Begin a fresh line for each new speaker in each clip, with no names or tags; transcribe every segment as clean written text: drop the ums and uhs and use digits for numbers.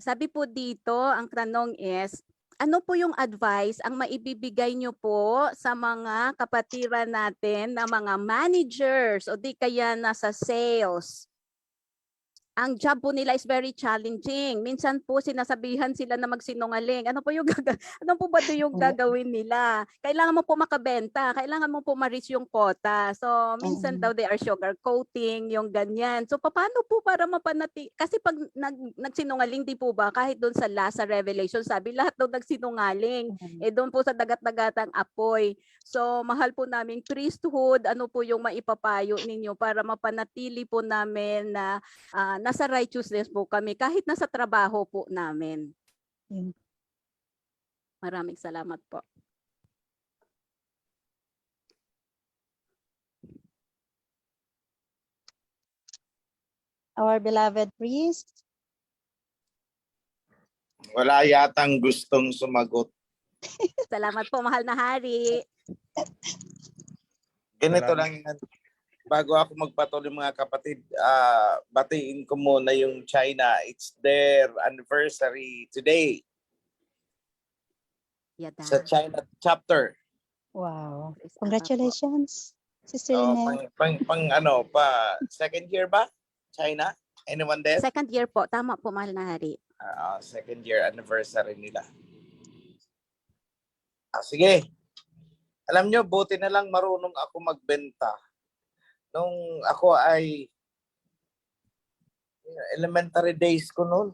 Sabi po dito, ang tanong is, ano po yung advice ang maibibigay nyo po sa mga kapatiran natin na mga managers o di kaya nasa sales? Ang job po nila is very challenging. Minsan po sinasabihan sila na magsinungaling. Ano po yung ano po ba 'to yung gagawin nila? Kailangan mo po makabenta, kailangan mo po ma-reach yung quota. So minsan daw they are sugarcoating, yung ganyan. So paano po para kasi pag nagsinungaling di po ba kahit doon sa last sa Revelation sabi lahat daw nagsinungaling. Doon po sa dagat-dagatang apoy. So mahal po naming priesthood, ano po yung maipapayo ninyo para mapanatili po namin na nasa righteousness po kami kahit nasa trabaho po namin. Maraming salamat po.
Our beloved priest.
Wala yatang gustong sumagot.
Salamat po, mahal na hari.
Ganito lang yan. Bago ako magpatuloy mga kapatid, batiin ko muna yung China. It's their anniversary today.
Yada.
Sa China chapter.
Wow. Congratulations, Sister Lynette.
Second year ba? China? Anyone there?
Second year po, tama po, mahal na hari.
Second year anniversary nila. Sige. Alam nyo, buti na lang marunong ako magbenta. Nung ako ay elementary days ko noon,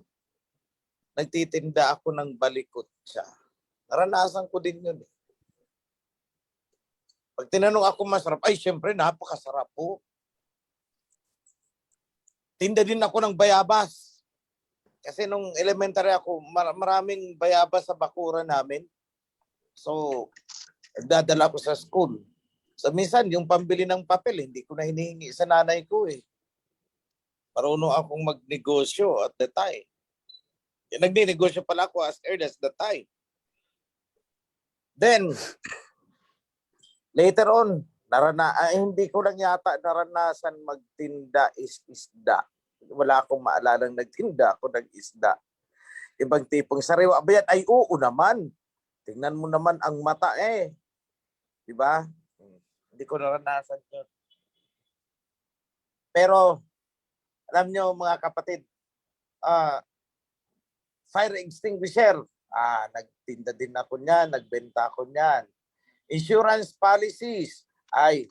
nagtitinda ako ng balikot siya. Naranasan ko din yun. Pag tinanong ako masarap, ay syempre napakasarap po. Tinda din ako ng bayabas. Kasi nung elementary ako, maraming bayabas sa bakuran namin. So, nagdadala ko sa school. So minsan, yung pambili ng papel, hindi ko na hinihingi sa nanay ko eh. Marunong akong magnegosyo at the time. Nagninegosyo pala ako as early as the time. Then, later on, hindi ko lang yata naranasan magtinda isda. Wala akong maalalang nagtinda ako ng isda. Ibang tipong sariwa. Abayan, ay oo naman. Tingnan mo naman ang mata eh. Diba? Hindi ko naranasan yun. Pero, alam nyo mga kapatid, fire extinguisher, nagtinda din ako niyan, nagbenta ako niyan. Insurance policies, ay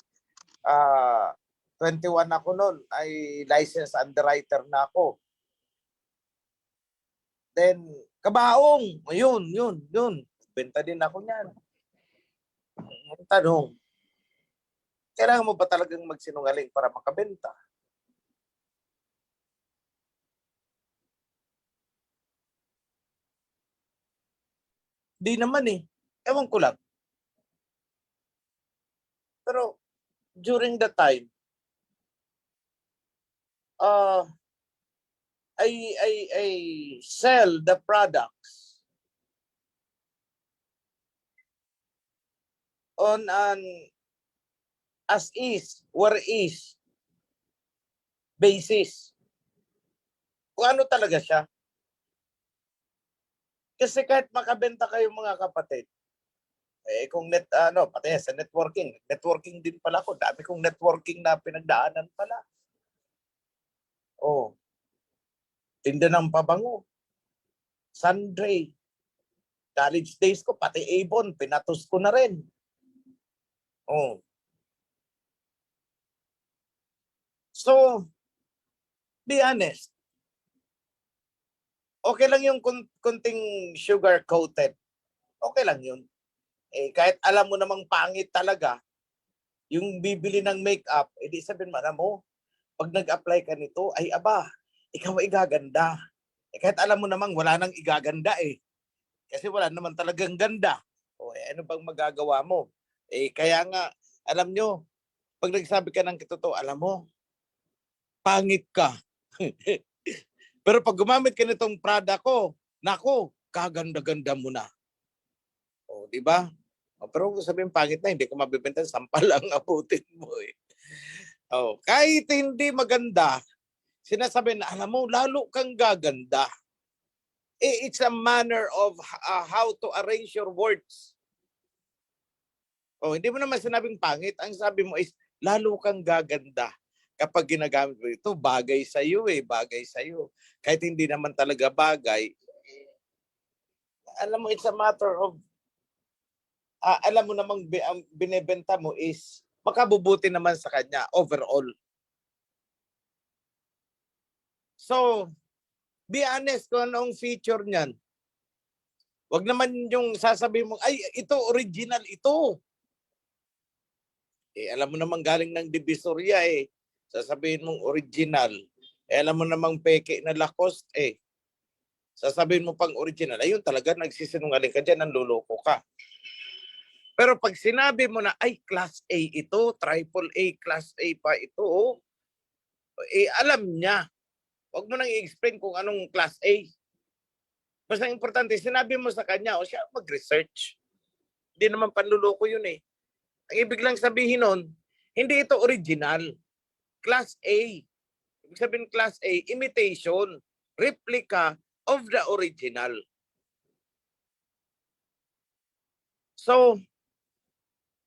21 ako noon, ay licensed underwriter na ako. Then, kabaong, yun. Benta din ako niyan. Ang tanong, kailangan mo ba talagang magsinungaling para makabenta? Di naman eh. Ewan ko lang. Pero during the time, I sell the products on an as is, where is basis. Kung ano talaga siya. Kasi kahit makabenta kayo mga kapatid, kung pati sa networking din pala ako. Dami kong networking na pinagdaanan pala. Tinda ng pabango. Sundry. College days ko, pati Avon, pinatos ko na rin. So, be honest. Okay lang yung kunting sugar-coated. Okay lang yun. Kahit alam mo namang pangit talaga, yung bibili ng makeup, edi sabihin mo, pag nag-apply ka nito, ay aba, ikaw ay gaganda. Kahit alam mo namang wala nang igaganda eh. Kasi wala naman talagang ganda. Ano bang magagawa mo? Kaya nga, alam nyo, pag nagsabi ka ng totoo, alam mo, pangit ka. Pero pag gumamit ka nitong product ko, nako, kaganda-ganda mo na. Di ba? Pero kung sabihin pangit na, hindi ko mabibenta, sampal lang abutin mo eh. Kahit hindi maganda, sinasabi na, alam mo, lalo kang gaganda. It's a manner of how to arrange your words. Oh, hindi mo naman sinabing pangit. Ang sabi mo is, lalo kang gaganda kapag ginagamit mo ito. Bagay sa iyo bagay sa iyo. Kahit hindi naman talaga bagay, alam mo, it's a matter of, alam mo namang ang binebenta mo is makabubuti naman sa kanya overall. So, be honest kung anong feature niyan. Wag naman yung sasabihin mo, ay, ito, original, ito. Alam mo namang galing ng Divisoria sasabihin mong original. Alam mo namang peke na Lacoste sasabihin mo pang original. Ayun talaga, nagsisinungaling ka dyan, nanluloko ka. Pero pag sinabi mo na, ay, class A ito, triple A, class A pa ito, alam niya. Huwag mo nang i-explain kung anong class A. Basta importante, sinabi mo sa kanya, siya mag-research. Hindi naman panluloko yun Ang ibig lang sabihin nun, hindi ito original. Class A. Ibig sabihin class A, imitation, replica of the original. So,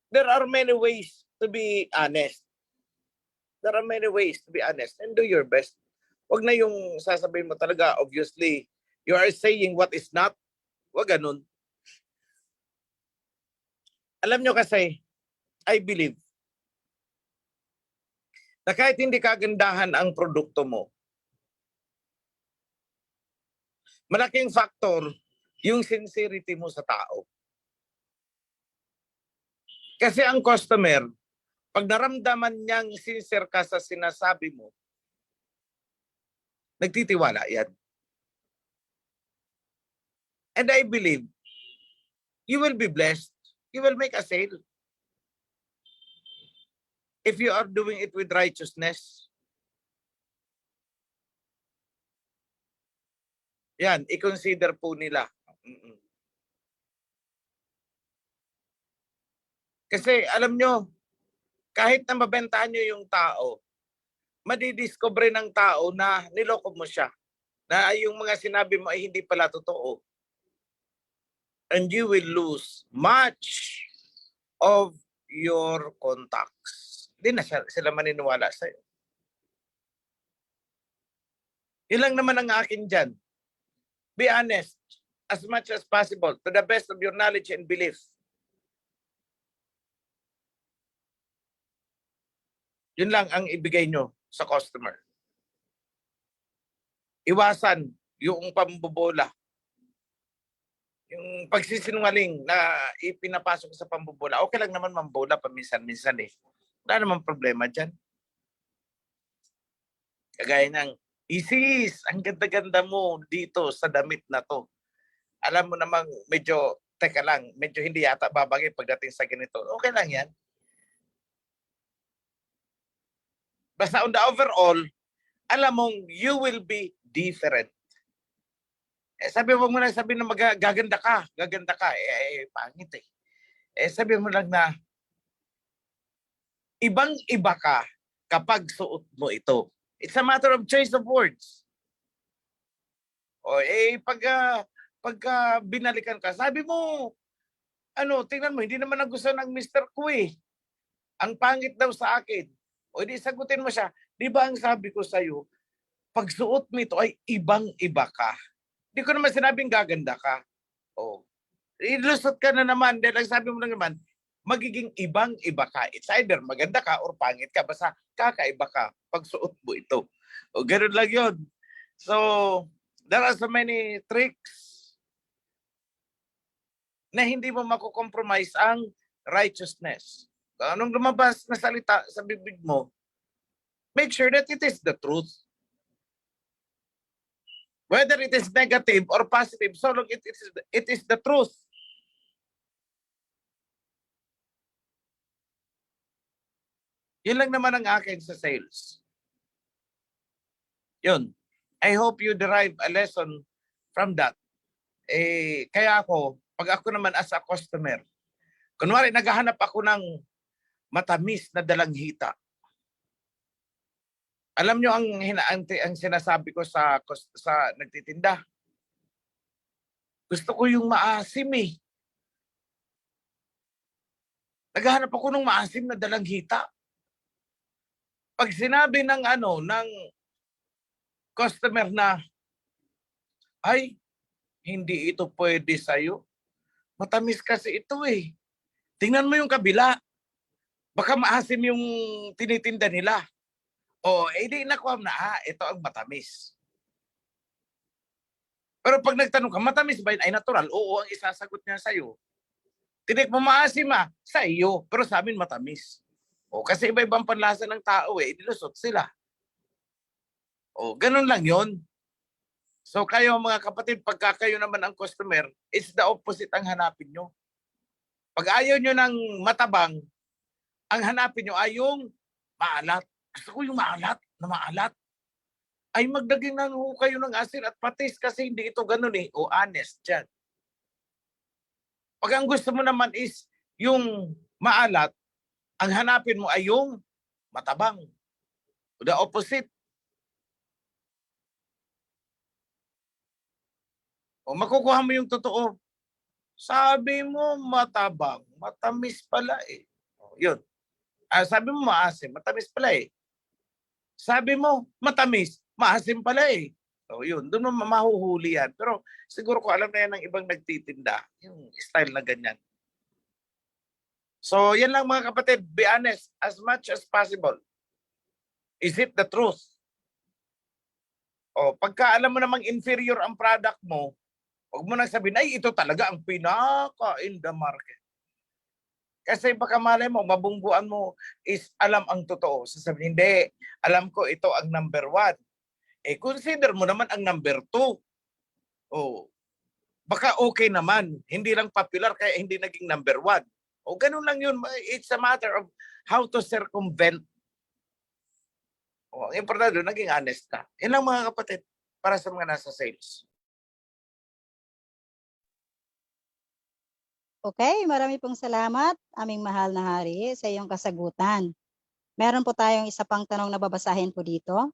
there are many ways to be honest. There are many ways to be honest and do your best. Huwag na yung sasabihin mo talaga, obviously, you are saying what is not. Huwag ganun. Alam nyo kasi, I believe, na kahit hindi kagandahan ang produkto mo, malaking factor yung sincerity mo sa tao. Kasi ang customer, pag naramdaman niyang sincere ka sa sinasabi mo, nagtitiwala yan. And I believe, you will be blessed. You will make a sale. If you are doing it with righteousness. Yan, i-consider po nila. Kasi alam nyo, kahit na mabentahan nyo yung tao, madidiscover ng tao na niloko mo siya. Na yung mga sinabi mo ay hindi pala totoo. And you will lose much of your contacts. Hindi na sila maniniwala sa'yo. Yun lang naman ang akin dyan. Be honest as much as possible to the best of your knowledge and belief. Yun lang ang ibigay nyo sa customer. Iwasan yung pambobola. Yung pagsisinungaling na ipinapasok sa pambobola. Okay lang naman mambola paminsan-minsan Wala namang problema dyan. Kagaya ng, Isis, ang ganda-ganda mo dito sa damit na to. Alam mo namang medyo, teka lang, medyo hindi yata babagay pagdating sa ganito. Okay lang yan. Basta on the overall, alam mong you will be different. Sabi mo lang sabi na gaganda ka. Pangit sabi mo lang na ibang-iba ka kapag suot mo ito. It's a matter of choice of words. O pagka binalikan ka, sabi mo, tingnan mo, hindi naman nagustuhan ng Mr. ko Ang pangit daw sa akin. O di sagutin mo siya, di ba ang sabi ko sa'yo, pag suot mo ito ay ibang-iba ka. Di ko naman sinabing gaganda ka. O, ilusot ka na naman, dahil ang sabi mo lang naman, magiging ibang-iba ka. It's either maganda ka or pangit ka. Basta kakaiba ka pag suot mo ito. O ganoon lang yun. So, there are so many tricks na hindi mo makukompromise ang righteousness. Anong lumabas na salita sa bibig mo, make sure that it is the truth. Whether it is negative or positive, so long it is the truth. Yun lang naman ang akin sa sales. Yun. I hope you derive a lesson from that. Kaya pag ako naman as a customer, kunwari naghahanap ako ng matamis na dalanghita. Alam nyo ang sinasabi ko sa nagtitinda. Gusto ko yung maasim eh. Naghahanap ako ng maasim na dalanghita. Pag sinabi ng ng customer na, ay, hindi ito pwede sa'yo. Matamis kasi ito eh. Tingnan mo yung kabila. Baka maasim yung tinitinda nila. O, di nakuha na, ito ang matamis. Pero pag nagtanong ka, matamis ba yun? Ay, natural. Oo, ang isasagot niya sa'yo. Tinik mo maasim sa iyo. Pero sa amin matamis. O, kasi iba-ibang panlasa ng tao eh. Nilusot sila. O, ganun lang yon. So kayo mga kapatid, pagka kayo naman ang customer, it's the opposite ang hanapin nyo. Pag ayaw nyo ng matabang, ang hanapin nyo ay yung maalat. Gusto ko yung maalat na maalat. Ay magdaging lang ho kayo ng asin at patis kasi hindi ito ganun eh. O honest dyan. Pag ang gusto mo naman is yung maalat, ang hanapin mo ay yung matabang. The opposite. O makukuha mo yung totoo. Sabi mo matabang, matamis pala eh. O, yun. Sabi mo maasim, matamis pala eh. Sabi mo matamis, maasim pala eh. So yun, doon mo mahuhuli yan. Pero siguro ko alam na yan ng ibang nagtitinda, yung style na ganyan. So yan lang mga kapatid, be honest as much as possible. Is it the truth? O pagka alam mo namang inferior ang product mo, huwag mo nang sabihin, ay ito talaga ang pinaka in the market. Kasi baka malay mo, mabungguan mo is alam ang totoo. Sasabihin, hindi, alam ko ito ang number 1. Eh, consider mo naman ang number 2. Oh, baka okay naman. Hindi lang popular kaya hindi naging number 1. O ganun lang yun. It's a matter of how to circumvent. O, ang importante doon, naging honest ka. Yan lang mga kapatid, para sa mga nasa sales.
Okay, marami pong salamat, aming mahal na hari, sa iyong kasagutan. Meron po tayong isa pang tanong na babasahin po dito.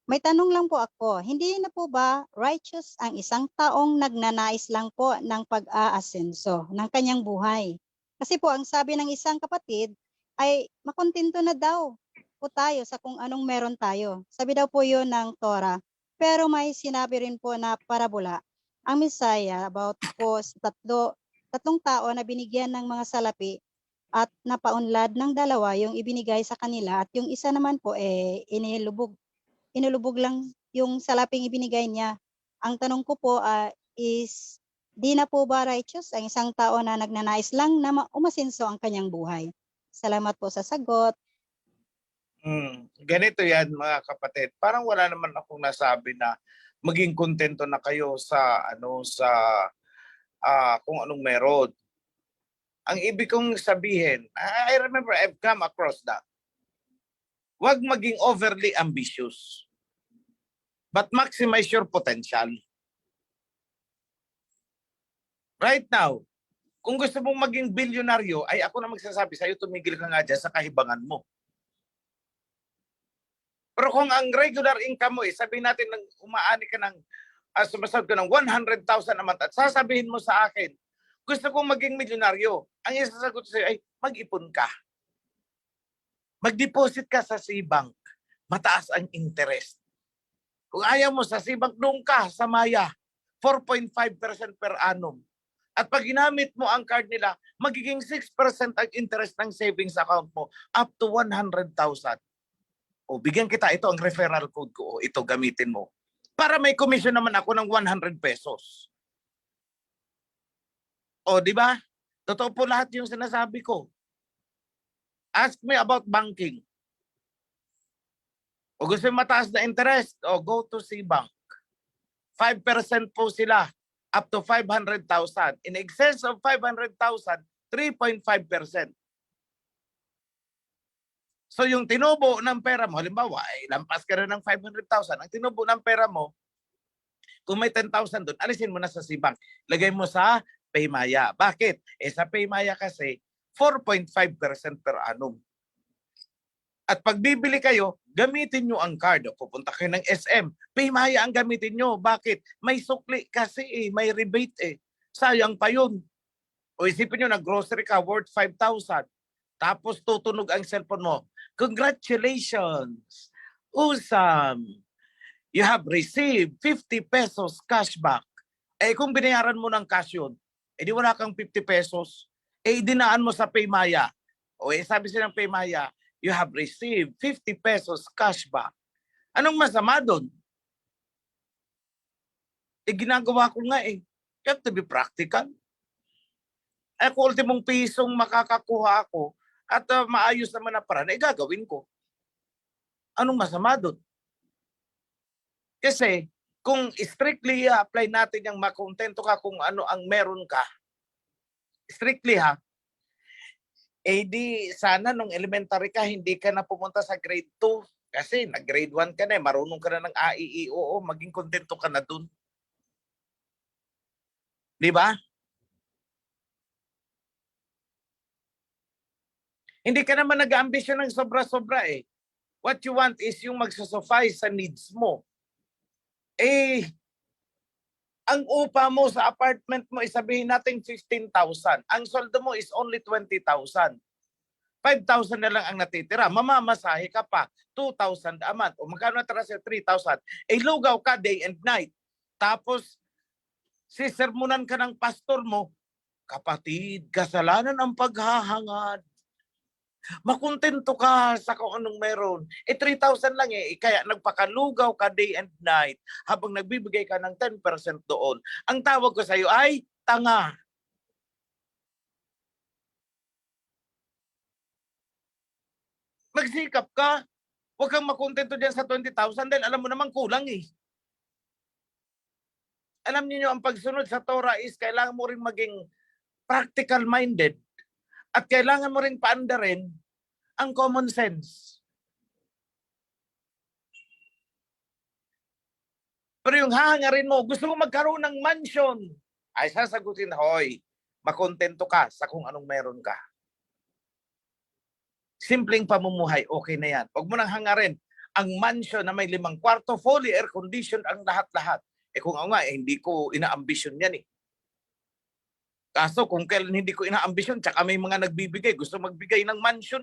May tanong lang po ako, hindi na po ba righteous ang isang taong nagnanais lang po ng pag-aasenso ng kanyang buhay? Kasi po ang sabi ng isang kapatid ay makontento na daw po tayo sa kung anong meron tayo. Sabi daw po yun ng Torah. Pero may sinabi rin po na parabola ang Messiah about po sa tatlong tao na binigyan ng mga salapi at napaunlad ng dalawa yung ibinigay sa kanila at yung isa naman po inilubog lang yung salaping ibinigay niya. Ang tanong ko po is, di na po ba righteous ang isang tao na nagnanais lang na umasenso ang kanyang buhay? Salamat po sa sagot.
Ganito yan mga kapatid. Parang wala naman akong nasabi na maging kontento na kayo sa kung anong meron. Ang ibig kong sabihin, I remember I've come across that. Huwag maging overly ambitious. But maximize your potential. Right now, kung gusto mong maging bilyonaryo, ay ako na magsasabi sa'yo, tumigil ka nga dyan sa kahibangan mo. Pero kung ang regular income mo sabihin natin umaani ka ng sumasahod ka ng 100,000 a month at sasabihin mo sa akin, gusto kong maging milyonaryo, ang isasagot sa'yo ay mag-ipon ka. Mag-deposit ka sa C-Bank. Mataas ang interest. Kung ayaw mo sa C-Bank, doon ka sa Maya. 4.5% per annum. At pag ginamit mo ang card nila, magiging 6% ang interest ng savings account mo up to 100,000. O bigyan kita, ito ang referral code ko. O, ito gamitin mo. Para may commission naman ako ng 100 pesos. O, di ba? Totoo po lahat yung sinasabi ko. Ask me about banking. O gusto yung mataas na interest, o go to C-Bank. 5% po sila, up to 500,000. In excess of 500,000, 3.5%. So yung tinubo ng pera mo, halimbawa, ay lampas ka rin ng 500,000. Ang tinubo ng pera mo, kung may 10,000 doon, alisin mo na sa C-Bank. Lagay mo sa Paymaya. Bakit? Sa Paymaya kasi, 4.5% per annum. At pag bibili kayo, gamitin nyo ang card. O, pupunta kayo ng SM. Paymaya ang gamitin nyo. Bakit? May sukli kasi may rebate Sayang pa yun. O isipin nyo, nag-grocery ka worth 5,000. Tapos tutunog ang cellphone mo. Congratulations! Usam! You have received 50 pesos cashback. Kung binayaran mo ng cash yun, di wala kang 50 pesos. Dinaan mo sa Paymaya. O sabi siya ng Paymaya, you have received 50 pesos cashback. Anong masama doon? Ginagawa ko nga You have to be practical. Kung ultimong pisong makakakuha ako at maayos naman na paraan, gagawin ko. Anong masama doon? Kasi kung strictly apply natin yung makontento ka kung ano ang meron ka, strictly di sana nung elementary ka, hindi ka na pumunta sa grade 2. Kasi nag-grade 1 ka na marunong ka na ng AIEOO, maging kontento ka na dun. Di ba? Hindi ka naman nag-ambisyon ng sobra-sobra What you want is yung magsasuffice sa needs mo. Ang upa mo sa apartment mo, sabihin natin 15,000. Ang sweldo mo is only 20,000. 5,000 na lang ang natitira. Mamamasahe ka pa. 2,000 a month. O magkano natira sa 3,000? Lugaw ka day and night. Tapos, sisermonan ka ng pastor mo, kapatid, kasalanan ang paghahangad. Makontento ka sa kung anong meron. 3,000 lang kaya nagpakalugaw ka day and night habang nagbibigay ka ng 10% doon. Ang tawag ko sa iyo ay tanga. Magsikap ka. Huwag kang makontento dyan sa 20,000 dahil alam mo naman kulang Alam niyo ang pagsunod sa Torah is kailangan mo rin maging practical-minded at kailangan mo rin paandarin ang common sense. Pero yung hahangarin mo, gusto mo magkaroon ng mansion, ay sasagutin, hoy, makontento ka sa kung anong meron ka. Simpleng pamumuhay, okay na yan. Huwag mo nang hangarin ang mansion na may 5 kwarto, fully air-conditioned ang lahat-lahat. Kung nga, hindi ko ina-ambition yan Kaso kung kailan hindi ko ina-ambition, tsaka may mga nagbibigay, gusto magbigay ng mansion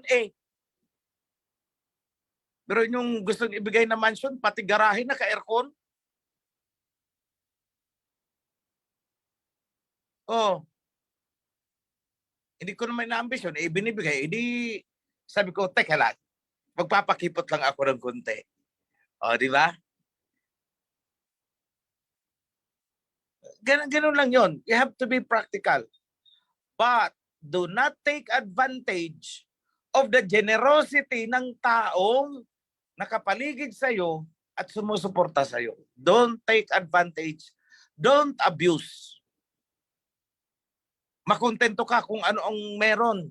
Pero yung gusto ibigay na mansion, pati garahe na ka-aircon. Hindi ko naman na-ambition, binibigay. Sabi ko, teka lang, magpapakipot lang ako ng konti. Di ba? Ganun lang yon. You have to be practical. But do not take advantage of the generosity ng taong nakapaligid sa iyo at sumusuporta sa iyo. Don't take advantage. Don't abuse. Makontento ka kung ano ang meron.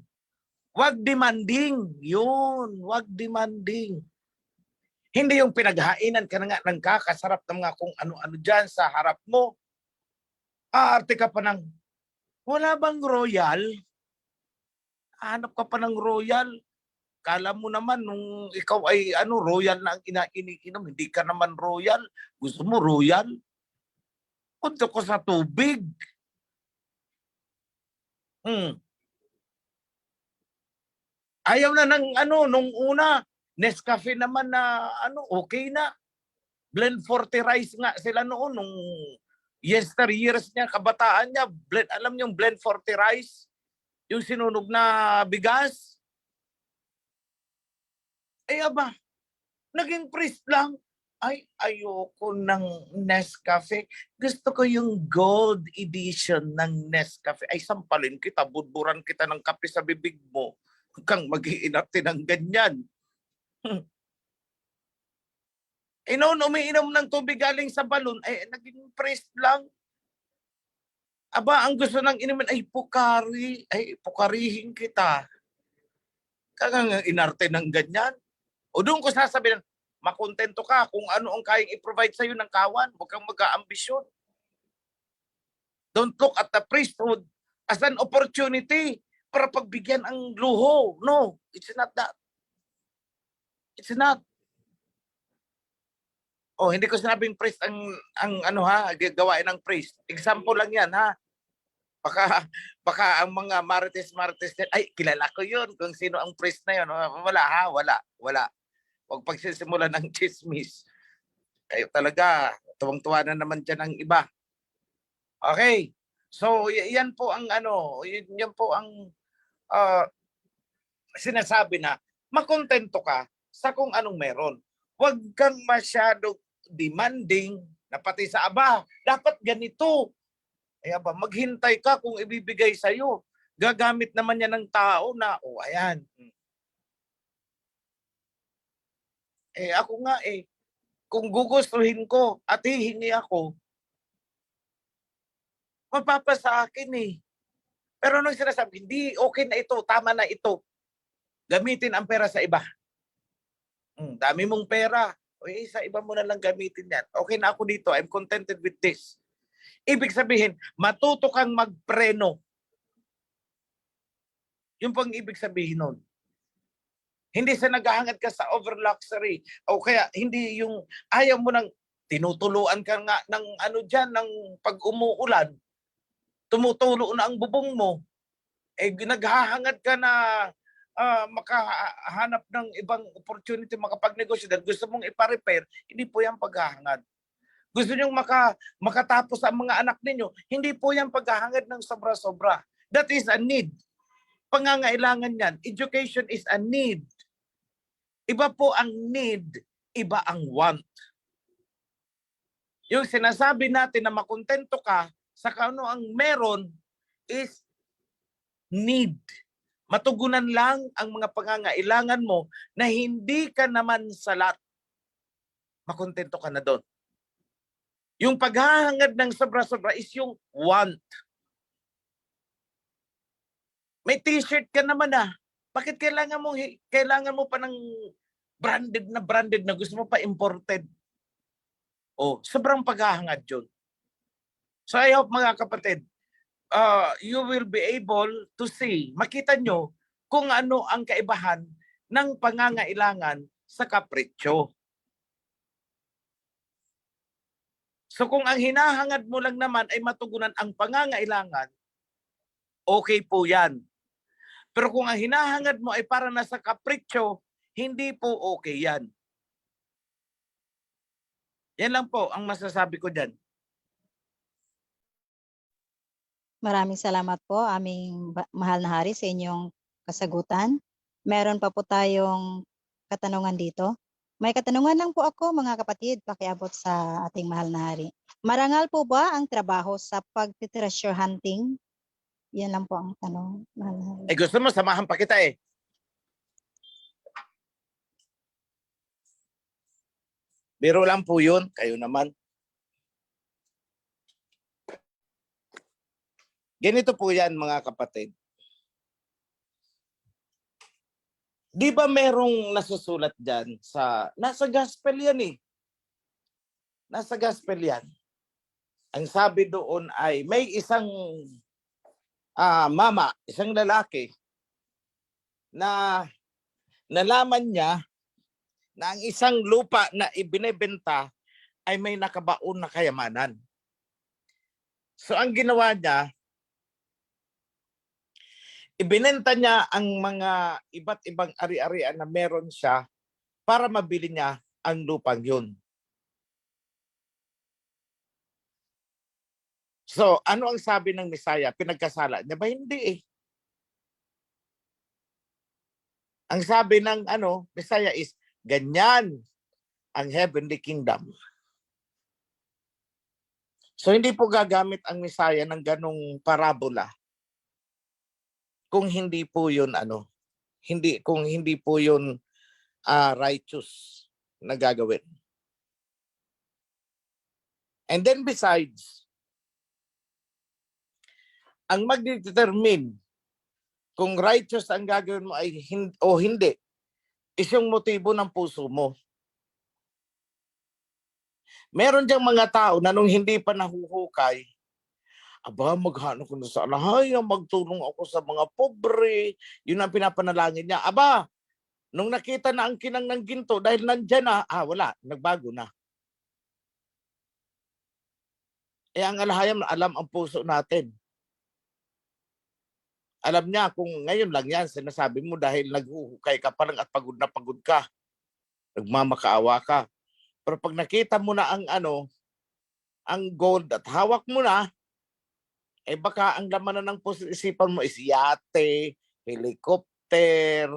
Huwag demanding. Yun, huwag demanding. Hindi yung pinaghainan ka na nga ng kakasarap ng mga kung ano-ano dyan sa harap mo. Aarte ka pa ng, wala bang royal? Hanap ka pa ng royal. Kala mo naman nung ikaw ay royal na ang iniinom, hindi ka naman royal. Gusto mo royal? Punta ko sa tubig. Ayaw na ng nung una, Nescafe naman na okay na. Blend 40 rice nga sila noon nung yesteryears niya, kabataan niya, alam niyo yung blend 40 rice? Yung sinunog na bigas? Aba, naging priest lang. Ay, ayoko ng Nescafe. Gusto ko yung gold edition ng Nescafe. Ay, sampalin kita, budburan kita ng kape sa bibig mo. Huwag kang mag-iinarte ng ganyan. Noon umiinom ng tubig galing sa balon, naging priest lang. Aba, ang gusto ng inumin ay pukari. Ay, pukarihin kita. Kaya inarte ng ganyan. O doon ko sasabihin, makontento ka kung ano ang kayang i-provide sa'yo ng kawan. Huwag kang mag-aambisyon. Don't look at the priesthood as an opportunity para pagbigyan ang luho. No, it's not that. It's not. Oh, hindi ko sinabing priest ang ano ha, gawain ng priest. Example lang 'yan ha. Baka ang mga marites din, ay kilala ko 'yun kung sino ang priest na 'yon. Wala ha, wala. Huwag pagsisimulan ng chismis. Kayo talaga, tuwang-tuwa na naman dyan ang iba. Okay. So, yan po ang ano, yan po ang sinasabi na makontento ka sa kung anong meron. Huwag kang masyadong demanding na pati sa aba, dapat ganito. Ay aba, maghintay ka kung ibibigay sa'yo. Gagamit naman yan ng tao na, ayan. Ako nga kung gugustuhin ko at hihingi ako, mapapasa akin Pero nung sinasabi, hindi, okay na ito, tama na ito. Gamitin ang pera sa iba. Dami mong pera. Sa iba mo na lang gamitin yan. Okay na ako dito, I'm contented with this. Ibig sabihin, matuto kang magpreno. Yung pang ibig sabihin nun. Hindi sa naghahangad ka sa over luxury o kaya hindi yung ayaw mo nang tinutuluan ka nga ng ano diyan ng pag umuulan. Tumutulo na ang bubong mo. Naghahangad ka na makahanap ng ibang opportunity makapagnegosyo dahil gusto mong ipa-repair, hindi po yan paghahangad. Gusto nyo makatapos ang mga anak ninyo, hindi po yan paghahangad ng sobra-sobra. That is a need. Pangangailangan yan. Education is a need. Iba po ang need, iba ang want. Yung sinasabi natin na makontento ka sa kano ang meron is need. Matugunan lang ang mga pangangailangan mo na hindi ka naman salat. Makontento ka na doon. Yung paghahangad ng sobra-sobra is yung want. May t-shirt ka naman Bakit kailangan mo pa ng branded na gusto mo pa imported? Sobrang paghahangad yun. So I hope mga kapatid, you will be able to see, makita nyo kung ano ang kaibahan ng pangangailangan sa kapritsyo. So kung ang hinahangad mo lang naman ay matugunan ang pangangailangan, okay po yan. Pero kung ang hinahangad mo ay para nasa kapritsyo, hindi po okay yan. Yan lang po ang masasabi ko dyan.
Maraming salamat po, aming mahal na hari, sa inyong kasagutan. Meron pa po tayong katanungan dito. May katanungan lang po ako, mga kapatid, pakiabot sa ating mahal na hari. Marangal po ba ang trabaho sa pag-treasure hunting? Yan lang po ang tanong, mahal na hari.
Gusto mo, samahan pa kita Biro lang po yun, kayo naman. Ganito po yan mga kapatid. Di ba merong nasusulat dyan nasa gospel yan Nasa gospel yan. Ang sabi doon ay may isang mama, isang lalaki na nalaman niya na ang isang lupa na ibinebenta ay may nakabaon na kayamanan. So ang ginawa niya, ibinenta niya ang mga iba't ibang ari-arian na meron siya para mabili niya ang lupang yun. So, ano ang sabi ng Misaya? Pinagkasala niya ba? Hindi Ang sabi ng Misaya is, ganyan ang heavenly kingdom. So, hindi po gagamit ang Misaya ng ganong parabola kung hindi po yun kung hindi po yun righteous na gagawin. And then besides, ang magdetermine kung righteous ang gagawin mo ay hindi is yung motibo ng puso mo. Meron diyang mga tao na nung hindi pa nahuhukay, maghanap ko na sa alahaya, magtulong ako sa mga pobre. Yun ang pinapanalangin niya. Nung nakita na ang kinang ng ginto, dahil nandyan na, wala, nagbago na. Ang alahayam, alam ang puso natin. Alam niya kung ngayon lang yan, sinasabi mo dahil naghuhukay ka pa lang at pagod na pagod ka. Nagmamakaawa ka. Pero pag nakita mo na ang gold at hawak mo na, baka ang laman na ng isipan mo is yate, helicopter,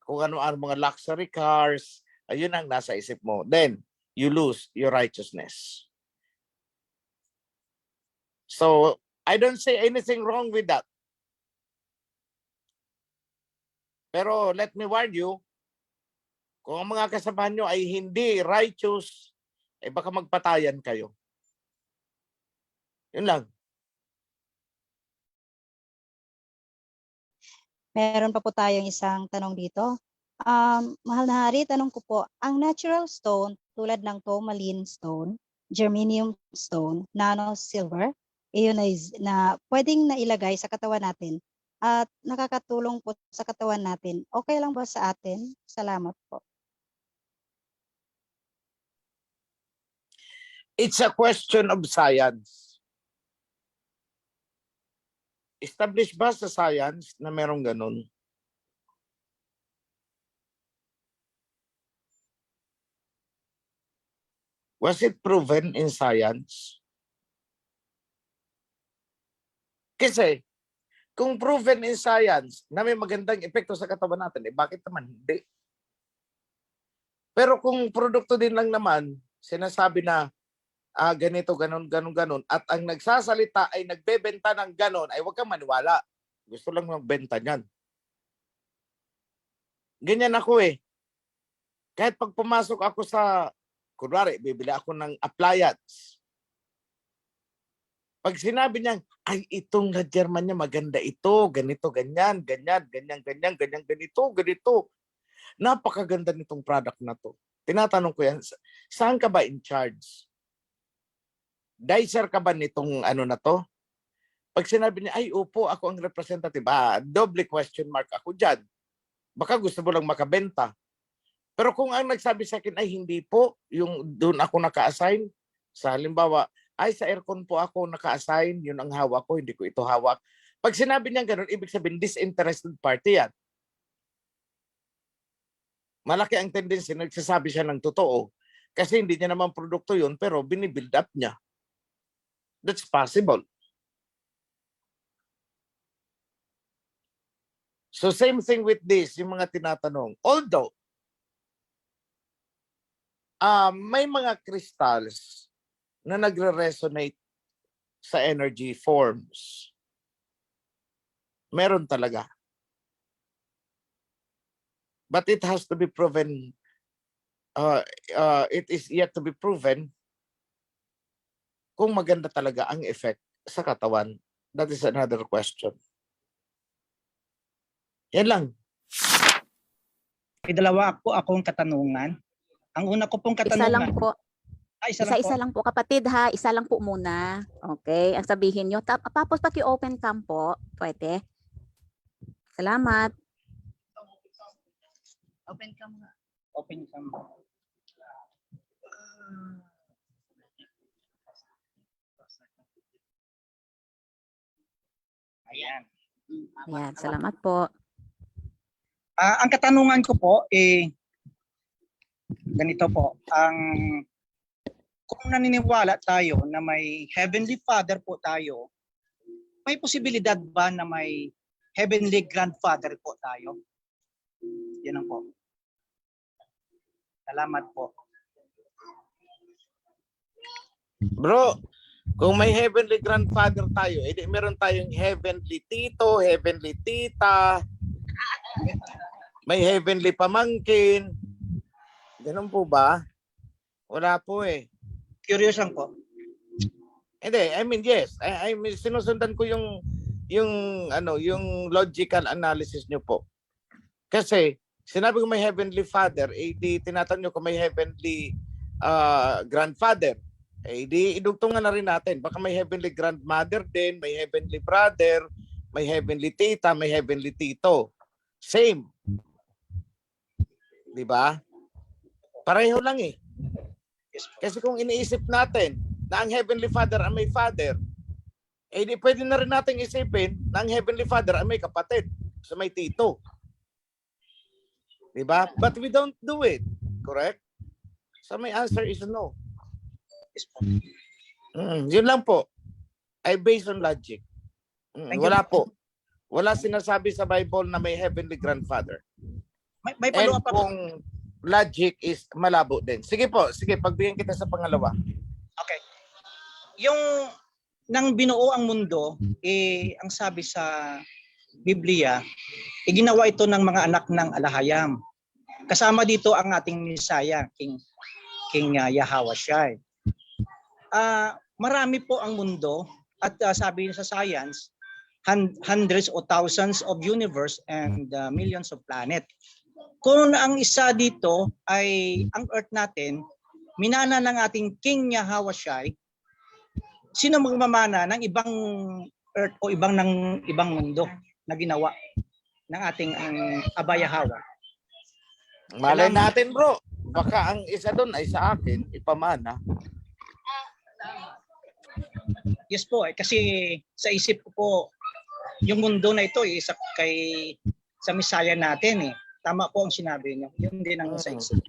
kung ano-ano mga luxury cars, ayun ang nasa isip mo. Then, you lose your righteousness. So, I don't say anything wrong with that. Pero let me warn you, kung ang mga kasamahan nyo ay hindi righteous, baka magpatayan kayo. Yun lang.
Meron pa po tayong isang tanong dito. Mahal na hari, tanong ko po, ang natural stone tulad ng tourmaline stone, germanium stone, nano silver, na pwedeng nailagay sa katawan natin at nakakatulong po sa katawan natin. Okay lang ba sa atin? Salamat po.
It's a question of science. Established ba sa science na merong ganun? Was it proven in science? Kasi, kung proven in science na may magandang epekto sa katawan natin, bakit naman hindi? Pero kung produkto din lang naman, sinasabi na ganito, ganon, at ang nagsasalita ay nagbebenta ng ganon, ay huwag kang maniwala. Gusto lang magbenta niyan. Ganyan ako eh. Kahit pag pumasok ako sa, kunwari, bibili ako ng appliance. Pag sinabi niya, ay itong na German niya maganda ito, ganito, ganyan, ganito. Napakaganda nitong product na to. Tinatanong ko yan, saan ka ba in charge? Dicer ka ba nitong na to? Pag sinabi niya, ay upo, ako ang representative, double question mark ako dyan. Baka gusto mo lang makabenta. Pero kung ang nagsabi sa akin ay hindi po, yung doon ako naka-assign, sa halimbawa, ay sa aircon po ako naka-assign, yun ang hawak ko, hindi ko ito hawak. Pag sinabi niya ganun, ibig sabihin disinterested party yan. Malaki ang tendency, nagsasabi siya ng totoo. Kasi hindi niya naman produkto yun, pero binibuild up niya. That's possible. So same thing with this, yung mga tinatanong. Although, may mga crystals na nagre-resonate sa energy forms. Meron talaga. But it has to be proven, it is yet to be proven kung maganda talaga ang effect sa katawan. That is another question. Yan lang.
May dalawa po akong katanungan. Ang una ko pong katanungan.
Isa lang po.
Isa
lang po kapatid ha. Isa lang po muna. Okay. Ang sabihin nyo. Tapos paki-open cam po. Pwede. Salamat.
Open cam nga. Open cam. Ayan.
Ayan. Salamat po.
Ang katanungan ko po ganito po. Kung naniniwala tayo na may Heavenly Father po tayo, may posibilidad ba na may Heavenly Grandfather po tayo? Yan ang po. Salamat po.
Bro, kung may Heavenly Grandfather tayo, edi meron tayong Heavenly Tito, Heavenly Tita, may Heavenly Pamangkin. Ganun po ba? Wala po eh.
Curious lang po.
Hindi, I mean yes. I mean, sinusundan ko yung logical analysis nyo po. Kasi sinabi ko may Heavenly Father, di tinatanong nyo kung may Heavenly Grandfather. Di idugtungan na rin natin. Baka may Heavenly Grandmother din, may Heavenly Brother, may Heavenly Tita, may Heavenly Tito. Same. Di ba? Pareho lang eh.
Yes po.
Kasi kung iniisip natin na ang Heavenly Father ang may Father, eh di pwede na rin natin isipin na ang Heavenly Father ang may kapatid, so may tito. Di ba? But we don't do it. Correct? So my answer is no.
Yes po.
Yun lang po. I based on logic.
Thank you
Wala po. Wala sinasabi sa Bible na may Heavenly Grandfather.
May
And
follow-up pa po.
kung logic is malabo din. Sige po, sige, pagbigyan kita sa pangalawa.
Okay. Yung nang binuo ang mundo, ang sabi sa Biblia, ginawa ito ng mga anak ng Alahayam. Kasama dito ang ating Messiah, King Yahawashai. Marami po ang mundo at sabi sa science, hundreds o thousands of universe and millions of planet. Kung ang isa dito ay ang Earth natin, minana ng ating King Yahawashai, sino magmamana ng ibang Earth o ibang mundo na ginawa ng ating Aba Yahweh?
Malay natin bro, baka ang isa doon ay sa akin, ipamana.
Yes po, kasi sa isip ko po, yung mundo na ito isa sa Messiah natin eh. Tama po ang sinabi niyo. Yun din ang nasa isip.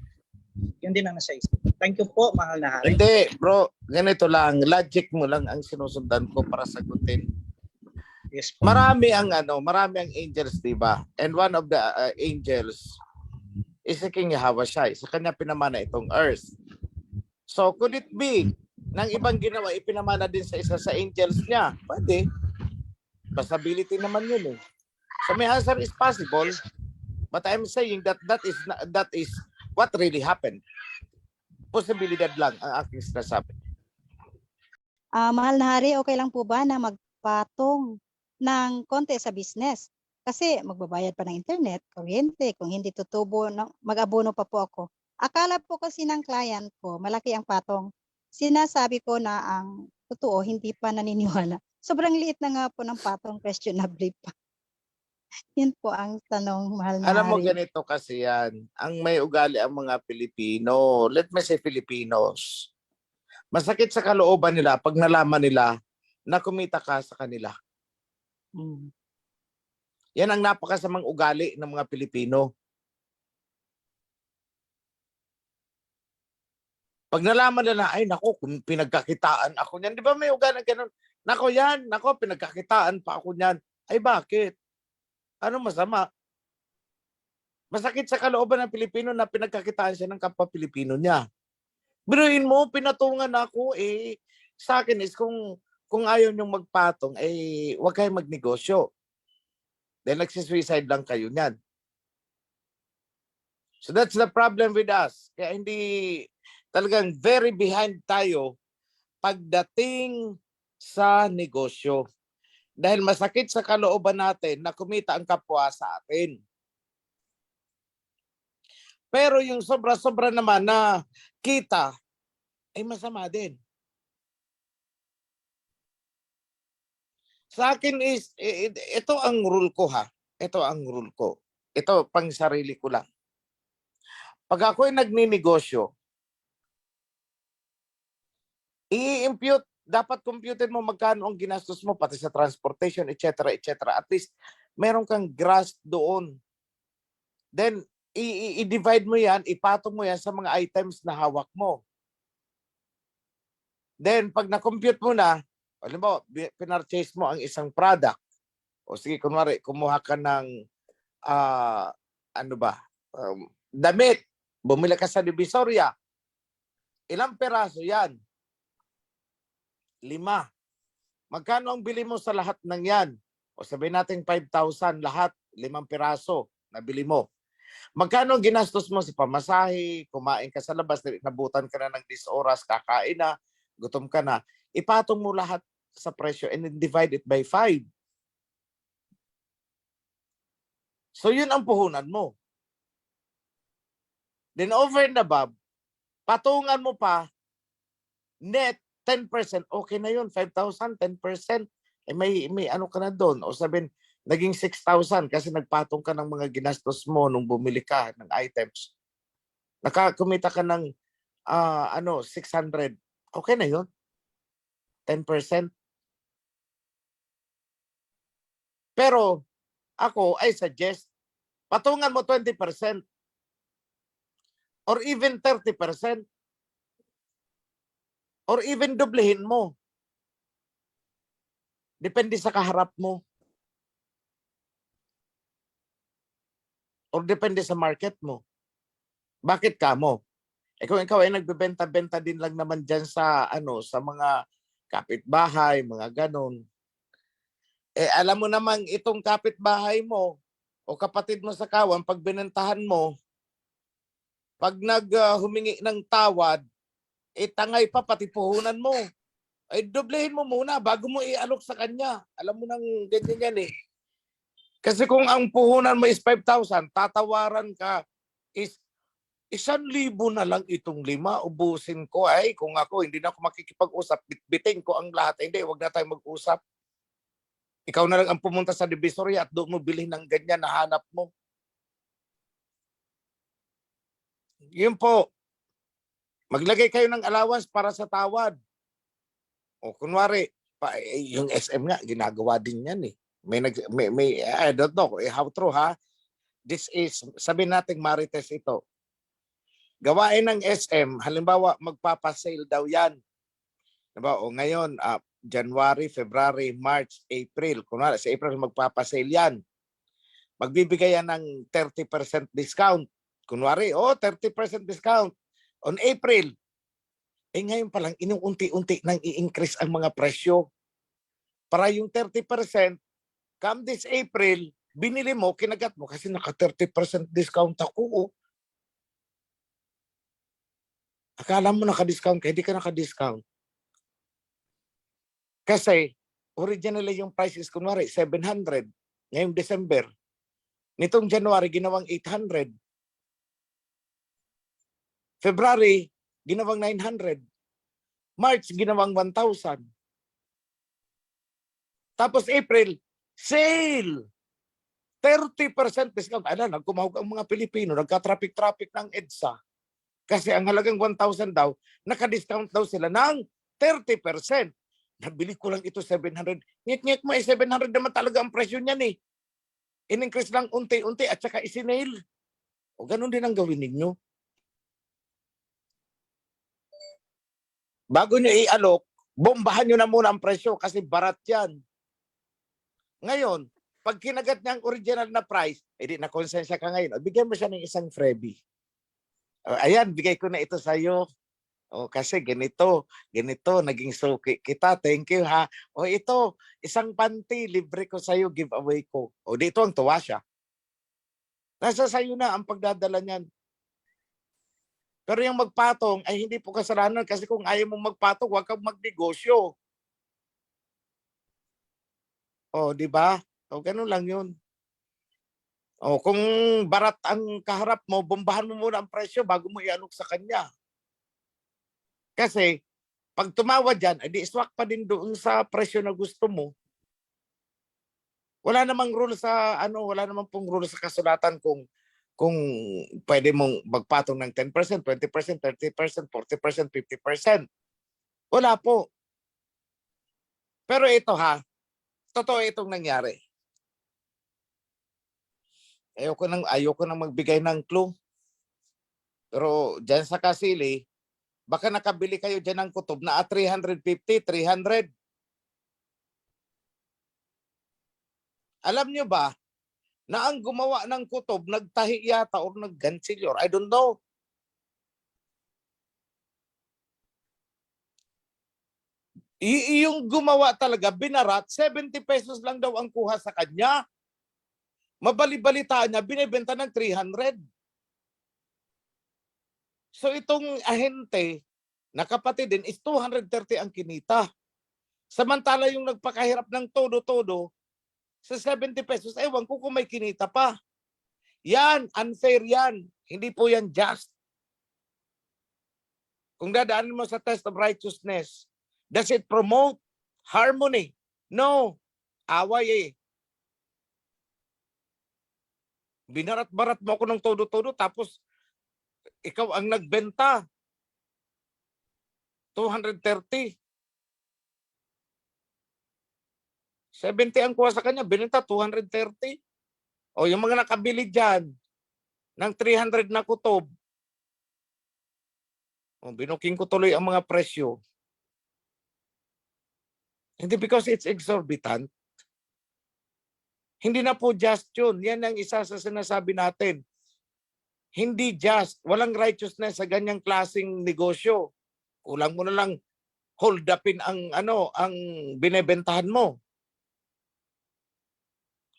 Yun din ang nasa isip. Thank you po, mahal na hari.
Hindi bro, ganito lang, logic mo lang ang sinusundan ko para sagutin.
Yes po.
Marami ang angels, di ba? And one of the angels is the King Yahawashai. Sa kanya pinamana itong earth. So could it be nang ibang ginawa ipinamana din sa isa sa angels niya? Pwede. Possibility naman yun eh. So my answer is possible. But I'm saying that is what really happened. Posibilidad lang ang aking sinasabi.
Mahal na hari, okay lang po ba na magpatong ng konti sa business? Kasi magbabayad pa ng internet, kuryente, kung hindi tutubo, mag-abono pa po ako. Akala po kasi ng client ko, malaki ang patong. Sinasabi ko na ang totoo, hindi pa naniniwala. Sobrang liit na nga po ng patong, questionable pa. Yun po ang tanong, mahal na
Alam mo,
hari.
ganito kasi yan. Ang may ugali ang mga Pilipino, let me say Filipinos, masakit sa kalooban nila pag nalaman nila na kumita ka sa kanila. Yan ang napakasamang ugali ng mga Pilipino. Pag nalaman nila, ay nako, kung pinagkakitaan ako niyan. Di ba may ugali na ganun? Nako, pinagkakitaan pa ako niyan. Ay bakit? Ano masama? Masakit sa kalooban ng Pilipino na pinagkakitaan siya ng kapwa Pilipino niya. Biruin mo, pinatungan ako eh. Sa akin is kung ayaw niyong magpatong, eh huwag kayong magnegosyo. Then nagsisuicide lang kayo niyan. So that's the problem with us. Kaya hindi talagang very behind tayo pagdating sa negosyo. Dahil masakit sa kalooban natin na kumita ang kapwa sa atin. Pero yung sobra-sobra naman na kita, ay masama din. Sa akin is, ito ang rule ko ha. Ito ang rule ko. Ito pang sarili ko lang. Pag ako'y nagninegosyo, i-impute, dapat computed mo magkano ang ginastos mo pati sa transportation, etc. etc. At least meron kang grasp doon. Then i-divide mo yan, ipatong mo yan sa mga items na hawak mo. Then pag na-compute mo na, alam mo, pinurchase mo ang isang product. O sige, kunwari, kumuha ka ng damit. Bumili ka sa Divisoria. Ilang peraso yan? 5. Magkano ang bili mo sa lahat ng yan? O sabihin natin 5,000 lahat, 5 piraso na bili mo. Magkano ang ginastos mo sa pamasahe, kumain ka sa labas, nabutan ka na ng 10 oras, kakain na, gutom ka na. Ipatong mo lahat sa presyo and then divide it by 5. So yun ang puhunan mo. Then over and above, patungan mo pa, net 10%, okay na yun, 5,000, 10%, eh may ano ka na doon. O sabihin, naging 6,000 kasi nagpatong ka ng mga ginastos mo nung bumili ka ng items. Nakakumita ka ng 600. Okay na yun. 10%. Pero ako, I suggest, patungan mo 20% or even 30% or even doblehin mo. Depende sa kaharap mo. Or depende sa market mo. Bakit ka mo? Kung ikaw ay nagbebenta-benta din lang naman dyan sa sa mga kapitbahay, mga ganon. Alam mo namang itong kapitbahay mo o kapatid mo sa kawan, pag binentahan mo, pag humingi ng tawad, tangay pa pati puhunan mo. Ay doblehin mo muna bago mo ialok sa kanya. Alam mo nang ganyan yan eh. Kasi kung ang puhunan mo is 5,000, tatawaran ka is 1,000 na lang itong 5, ubusin ko. Ay, kung ako, hindi na ako makikipag-usap, bitbitin ko ang lahat. Hindi, wag na tayo mag-usap. Ikaw na lang ang pumunta sa Divisoria at doon mo bilhin ng ganyan na hanap mo. Yun po. Maglagay kayo ng allowance para sa tawad. O kunwari, yung SM nga, ginagawa din yan eh. May I don't know how true ha. This is, sabihin natin Marites ito. Gawain ng SM, halimbawa magpapasale daw yan. Diba? O ngayon, January, February, March, April. Kunwari, sa April magpapasale yan. Magbibigay yan ng 30% discount. Kunwari, 30% discount. On April, ngayon pa lang, inuunti-unti nang i-increase ang mga presyo. Para yung 30%, come this April, binili mo, kinagat mo kasi naka 30% discount ako. Akala mo naka-discount ka, hindi ka naka-discount. Kasi originally yung price is kunwari 700 ngayong December. Nitong January, ginawang 800. February, ginawang 900. March, ginawang 1,000. Tapos April, sale! 30% discount. Nagkumahog ang mga Pilipino, nagka-traffic-traffic ng EDSA. Kasi ang halagang 1,000 daw, naka-discount daw sila ng 30%. Nabili ko lang ito 700. Ngit-ngit mo, 700 naman talaga ang presyo niyan eh. In-increase lang unti-unti at saka isinail. O ganun din ang gawin ninyo. Bago nyo i-alok, bombahan nyo na muna ang presyo kasi barat yan. Ngayon, pag kinagat niya ang original na price, di na konsensya ka ngayon. Bigyan mo siya ng isang freebie. Ayan, bigay ko na ito sa iyo. Kasi ganito, naging suki kita. Thank you ha. Ito, isang panty, libre ko sa iyo, giveaway ko. Dito ang tuwa siya. Nasa sayo na ang pagdadala niyan. Pero yung magpatong ay hindi po kasalanan kasi kung ayaw mong magpatong, huwag kang magnegosyo. Di ba? Ganun lang yun. Kung barat ang kaharap mo, bombahan mo muna ang presyo bago mo ialok sa kanya. Kasi pag tumawad yan, di swak pa din doon sa presyo na gusto mo. Wala namang rule sa wala namang pong rule sa kasulatan kung pwede mong magpatong ng 10%, 20%, 30%, 40%, 50%. Wala po. Pero ito ha, totoo itong nangyari. Ayoko nang magbigay ng clue. Pero dyan sa Kasili, baka nakabili kayo dyan ng kutob na 350, 300. Alam nyo ba, na ang gumawa ng kutob, nagtahi yata or naggansilyor. I don't know. Yung gumawa talaga, binarat, 70 pesos lang daw ang kuha sa kanya. Mabali-balita niya, binibenta ng 300. So itong ahente, na kapatid din, is 230 ang kinita. Samantala yung nagpakahirap ng todo-todo, sa 70 pesos, ewan ko kung may kinita pa. Yan, unfair yan. Hindi po yan just. Kung dadaanin mo sa test of righteousness, does it promote harmony? No. Away eh. Binarat-barat mo ako ng todo-todo tapos ikaw ang nagbenta. 230. 70 ang kuha sa kanya, binenta 230. O yung mga nakabili dyan ng 300 na kutob, o, binuking ko tuloy ang mga presyo. Hindi because it's exorbitant. Hindi na po just yun. Yan ang isa sa sinasabi natin. Hindi just, walang righteousness sa ganyang klaseng negosyo. Kulang mo na lang hold upin ang binebentahan mo.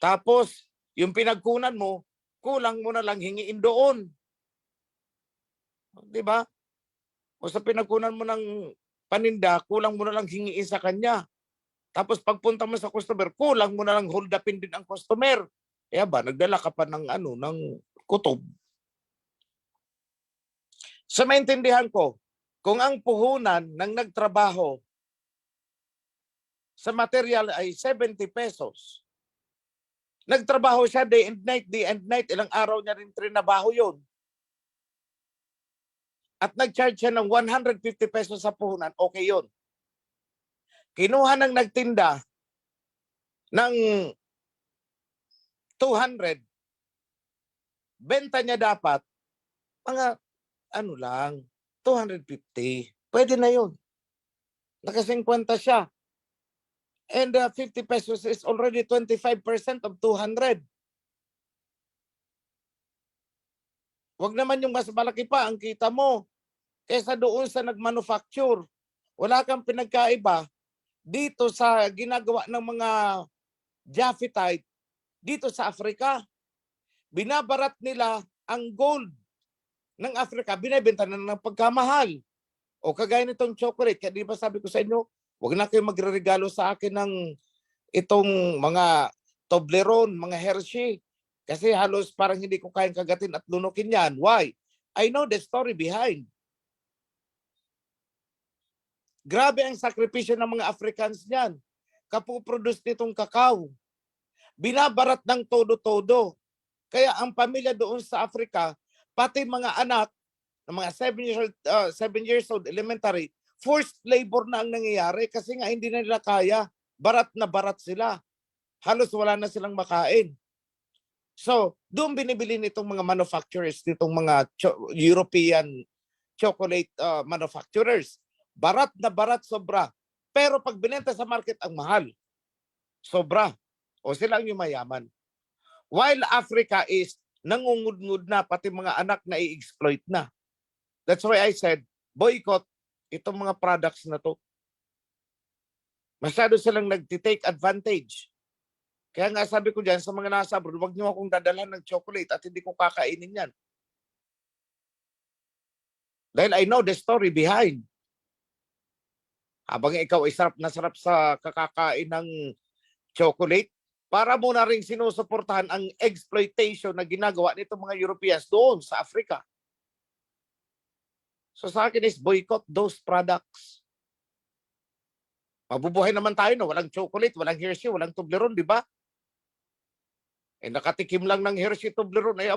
Tapos, yung pinagkunan mo, kulang mo na lang hingiin doon. Di ba? O sa pinagkunan mo ng paninda, kulang mo na lang hingiin sa kanya. Tapos pagpunta mo sa customer, kulang mo na lang hold upin din ang customer. Kaya ba, nagdala ka pa ng ng kutob. Sa maintindihan ko, kung ang puhunan ng nagtrabaho sa material ay 70 pesos, nagtrabaho siya day and night, ilang araw niya rin trinabaho yun. At nag-charge siya ng 150 pesos sa puhunan, okay yun. Kinuha ng nagtinda ng 200, benta niya dapat mga 250. Pwede na yun. Naka-50 siya. And 50 pesos is already 25% of 200. Wag naman yung mas malaki pa ang kita mo kaysa doon sa nag-manufacture. Wala kang pinagkaiba dito sa ginagawa ng mga Japhethite dito sa Africa. Binabarat nila ang gold ng Africa, binibenta na ng pagkamahal. O kagaya nitong chocolate, kaya di ba sabi ko sa inyo, huwag na kayo magre-regalo sa akin ng itong mga Toblerone, mga Hershey. Kasi halos parang hindi ko kayang kagatin at lunukin yan. Why? I know the story behind. Grabe ang sakripisyo ng mga Africans niyan. Kapuproduce nitong kakao. Binabarat ng todo-todo. Kaya ang pamilya doon sa Africa, pati mga anak, ng mga 7 years old elementary, forced labor na ang nangyayari kasi nga hindi na nila kaya. Barat na barat sila. Halos wala na silang makain. So, doon binibili nitong mga manufacturers, nitong mga European chocolate manufacturers. Barat na barat, sobra. Pero pag binenta sa market, ang mahal. Sobra. O sila ang yumayaman. While Africa is nangungudngud na, pati mga anak na i-exploit na. That's why I said, boycott itong mga products na to. Masyado silang nag-take advantage. Kaya nga sabi ko dyan sa mga nasa abroad, huwag niyo akong dadalhan ng chocolate at hindi ko kakainin yan. Dahil I know the story behind. Habang ikaw ay sarap na sarap sa kakakain ng chocolate, para mo na rin sinusuportahan ang exploitation na ginagawa nitong mga Europeans doon sa Africa. So sa akin is boycott those products. Mabubuhay naman tayo no, walang chocolate, walang Hershey, walang Toblerone, di ba? Nakatikim lang ng Hershey, Toblerone,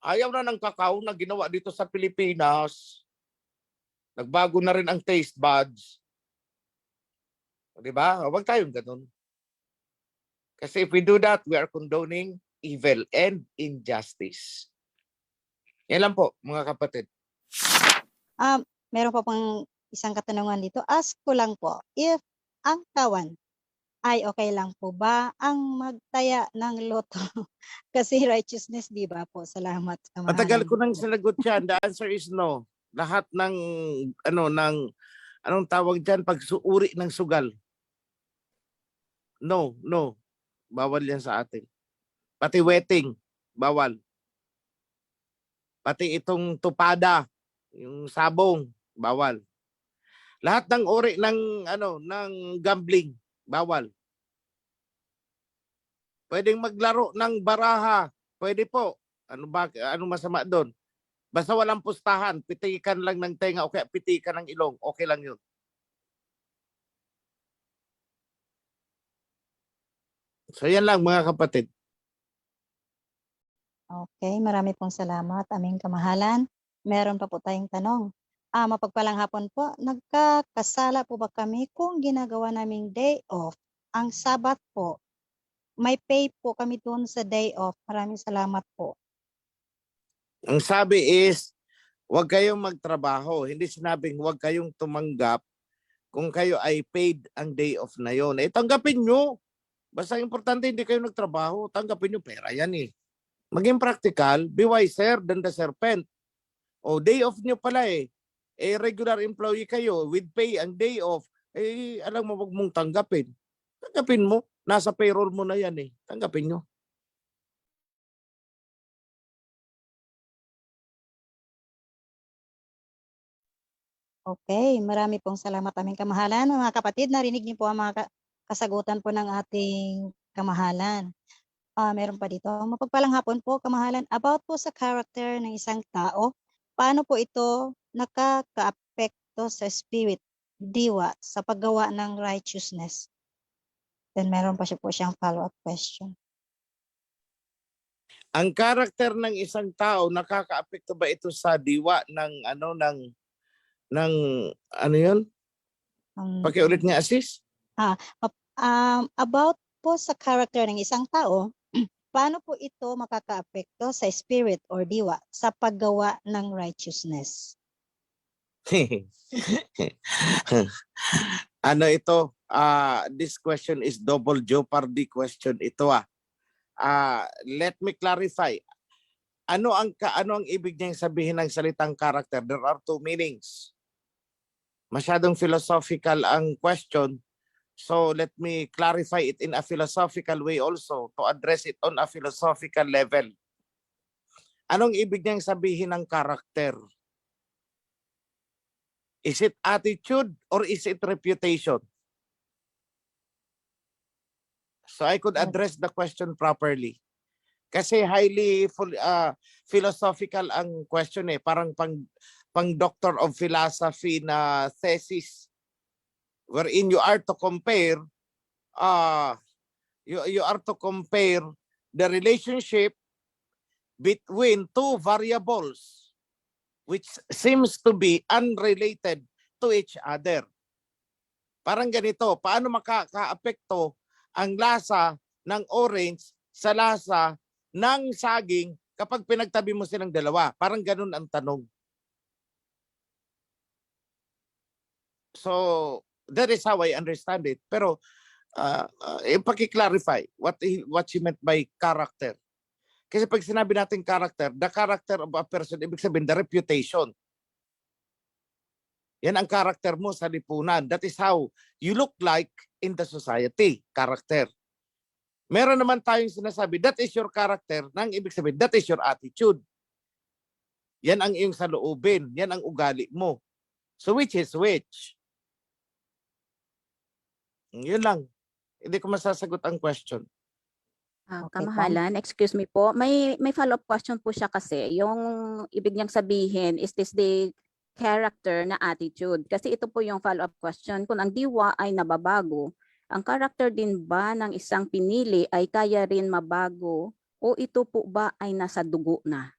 ayaw na ng kakao na ginawa dito sa Pilipinas. Nagbago na rin ang taste buds. Di ba? Huwag tayong ganun. Kasi if we do that, we are condoning evil and injustice. Yan lang po, mga kapatid.
Meron pa pang isang katanungan dito. Ask ko lang po, if ang tawan ay okay lang po ba ang magtaya ng loto? Kasi righteousness, di ba po? Salamat.
Matagal ko nang sinagot yan. The answer is no. Lahat ng, anong tawag dyan? Pagsuuri ng sugal. No. Bawal yan sa atin. Pati wedding, bawal. Pati itong tupada, yung sabong, bawal. Lahat ng uri ng gambling, bawal. Pwedeng maglaro ng baraha, pwede po. Ano masama doon? Basta walang pustahan, pitikan lang ng tenga o kaya pitikan ng ilong, okay lang yun. So yan lang mga kapatid.
Okay, marami pong salamat, aming kamahalan. Meron pa po tayong tanong. Mapagpalang hapon po, nagkakasala po ba kami kung ginagawa naming day off? Ang Sabat po, may pay po kami doon sa day off. Maraming salamat po.
Ang sabi is, huwag kayong magtrabaho. Hindi sinabing huwag kayong tumanggap kung kayo ay paid ang day off na yon. Eh, tanggapin nyo. Basta importante hindi kayo nagtrabaho. Tanggapin nyo, pera yan eh. Maging practical, be wiser than the serpent. O day off nyo pala eh. Eh, regular employee kayo with pay ang day off. Eh, alam mo, wag mong tanggapin. Tanggapin mo. Nasa payroll mo na yan eh. Tanggapin nyo.
Okay, marami pong salamat aming kamahalan. Mga kapatid, narinig niyo po ang mga kasagutan po ng ating kamahalan. Meron pa dito. Mapagpalang hapon po, kamahalan. About po sa character ng isang tao, paano po ito nakakaapekto sa spirit, diwa, sa paggawa ng righteousness? Then meron pa siya po siyang follow-up question.
Ang karakter ng isang tao, nakakaapekto ba ito sa diwa ng ano yun? Pakiulit nga, Asis.
About po sa character ng isang tao, paano po ito makakaapekto sa spirit or diwa sa paggawa ng righteousness?
Ano ito? This question is double jeopardy question ito . Let me clarify. Ano ang ibig niyang sabihin ng salitang character? There are two meanings. Masyadong philosophical ang question. So let me clarify it in a philosophical way also to address it on a philosophical level. Anong ibig niyang sabihin ng character? Is it attitude or is it reputation? So I could address the question properly. Kasi highly philosophical ang question eh. Parang pang Doctor of Philosophy na thesis wherein you are to compare you are to compare the relationship between two variables which seems to be unrelated to each other. Parang ganito, paano makakaapekto ang lasa ng orange sa lasa ng saging kapag pinagtabi mo silang dalawa? Parang ganun ang tanong. So, that is how I understand it. Pero, paki-clarify what she meant by character. Kasi pag sinabi natin character, the character of a person, ibig sabihin, the reputation. Yan ang character mo sa lipunan. That is how you look like in the society, character. Meron naman tayong sinasabi, that is your character, nang ibig sabihin, that is your attitude. Yan ang iyong saloobin, yan ang ugali mo. So which is which? Yun lang. Hindi ko masasagot ang question.
Okay,
Kamahalan, excuse me po. May follow-up question po siya kasi. Yung ibig niyang sabihin, is this the character na attitude? Kasi ito po yung follow-up question. Kung ang diwa ay nababago, ang character din ba ng isang pinili ay kaya rin mabago o ito po ba ay nasa dugo na?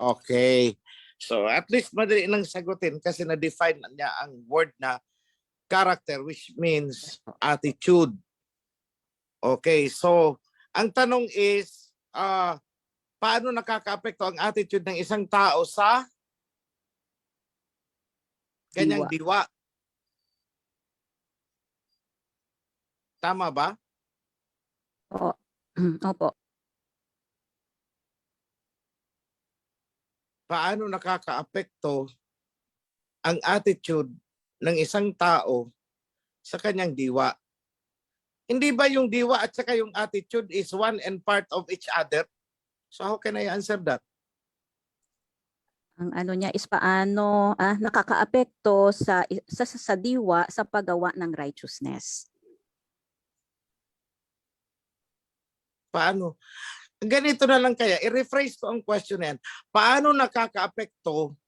Okay. So at least madali nang sagutin kasi na-define niya ang word na character, which means attitude. Okay, so ang tanong is, paano nakakaapekto ang attitude ng isang tao sa kanyang diwa? Tama ba?
Opo.
Paano nakakaapekto ang attitude ng isang tao sa kanyang diwa? Hindi ba yung diwa at saka yung attitude is one and part of each other? So how can I answer that?
Ang ano niya is paano nakakaapekto sa diwa sa paggawa ng righteousness.
Paano? Ganito na lang kaya, i-rephrase ko ang question na yan. Paano nakakaapekto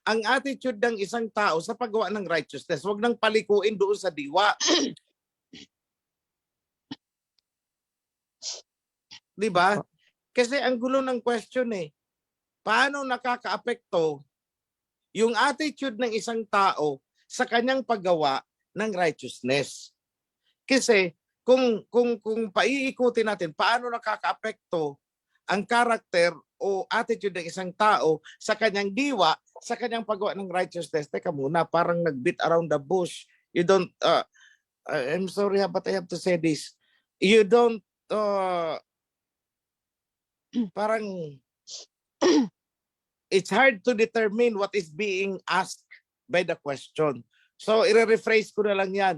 ang attitude ng isang tao sa paggawa ng righteousness? Huwag nang palikuin doon sa diwa. Di ba? Kasi ang gulo ng question eh. Paano nakakaapekto yung attitude ng isang tao sa kanyang paggawa ng righteousness? Kasi kung paiikutin natin paano nakakaapekto ang karakter o attitude ng isang tao sa kanyang diwa, sa kanyang paggawa ng righteousness. Teka muna, parang nag-beat around the bush. You don't, I'm sorry but I have to say this. You don't, parang, it's hard to determine what is being asked by the question. So, i-rephrase ko na lang yan.